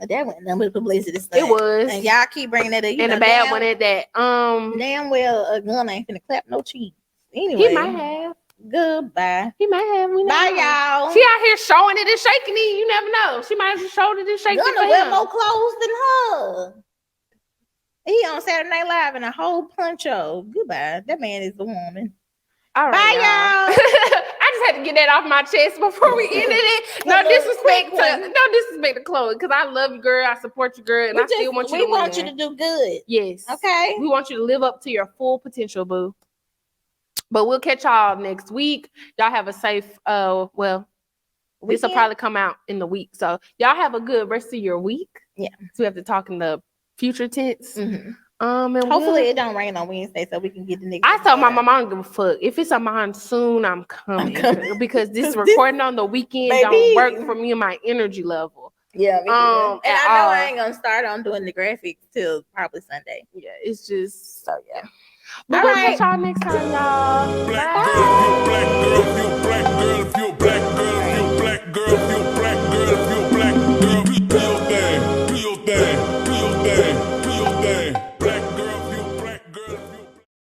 that went number of publicity stuff. It was, and y'all keep bringing that up. And a bad one at that. Damn well, Gunna ain't finna clap no cheeks. Anyway, he might have. Goodbye. He might have. Bye, y'all. She out here showing it and shaking it. You never know. She might have just showed it and shaking it. Gunna wear more clothes than her. He on Saturday Night Live in a whole poncho. Goodbye. That man is a woman. All right, bye, y'all. I just had to get that off my chest before we ended it. No disrespect to Chloe, because I love you, girl. I support you, girl, and I still want you to win. We want you to do good. Yes. Okay. We want you to live up to your full potential, boo. But we'll catch y'all next week. Y'all have a safe, this will probably come out in the week. So y'all have a good rest of your week. Yeah. So we have to talk in the future tense. And hopefully it don't rain on Wednesday so we can get the niggas. I told my mom I don't give a fuck. If it's a monsoon, I'm coming. Because this recording on the weekend don't work for me and my energy level. Yeah, and I know I ain't gonna start on doing the graphics till probably Sunday. Yeah, it's just so yeah. We're gonna catch y'all next time, y'all. Bye.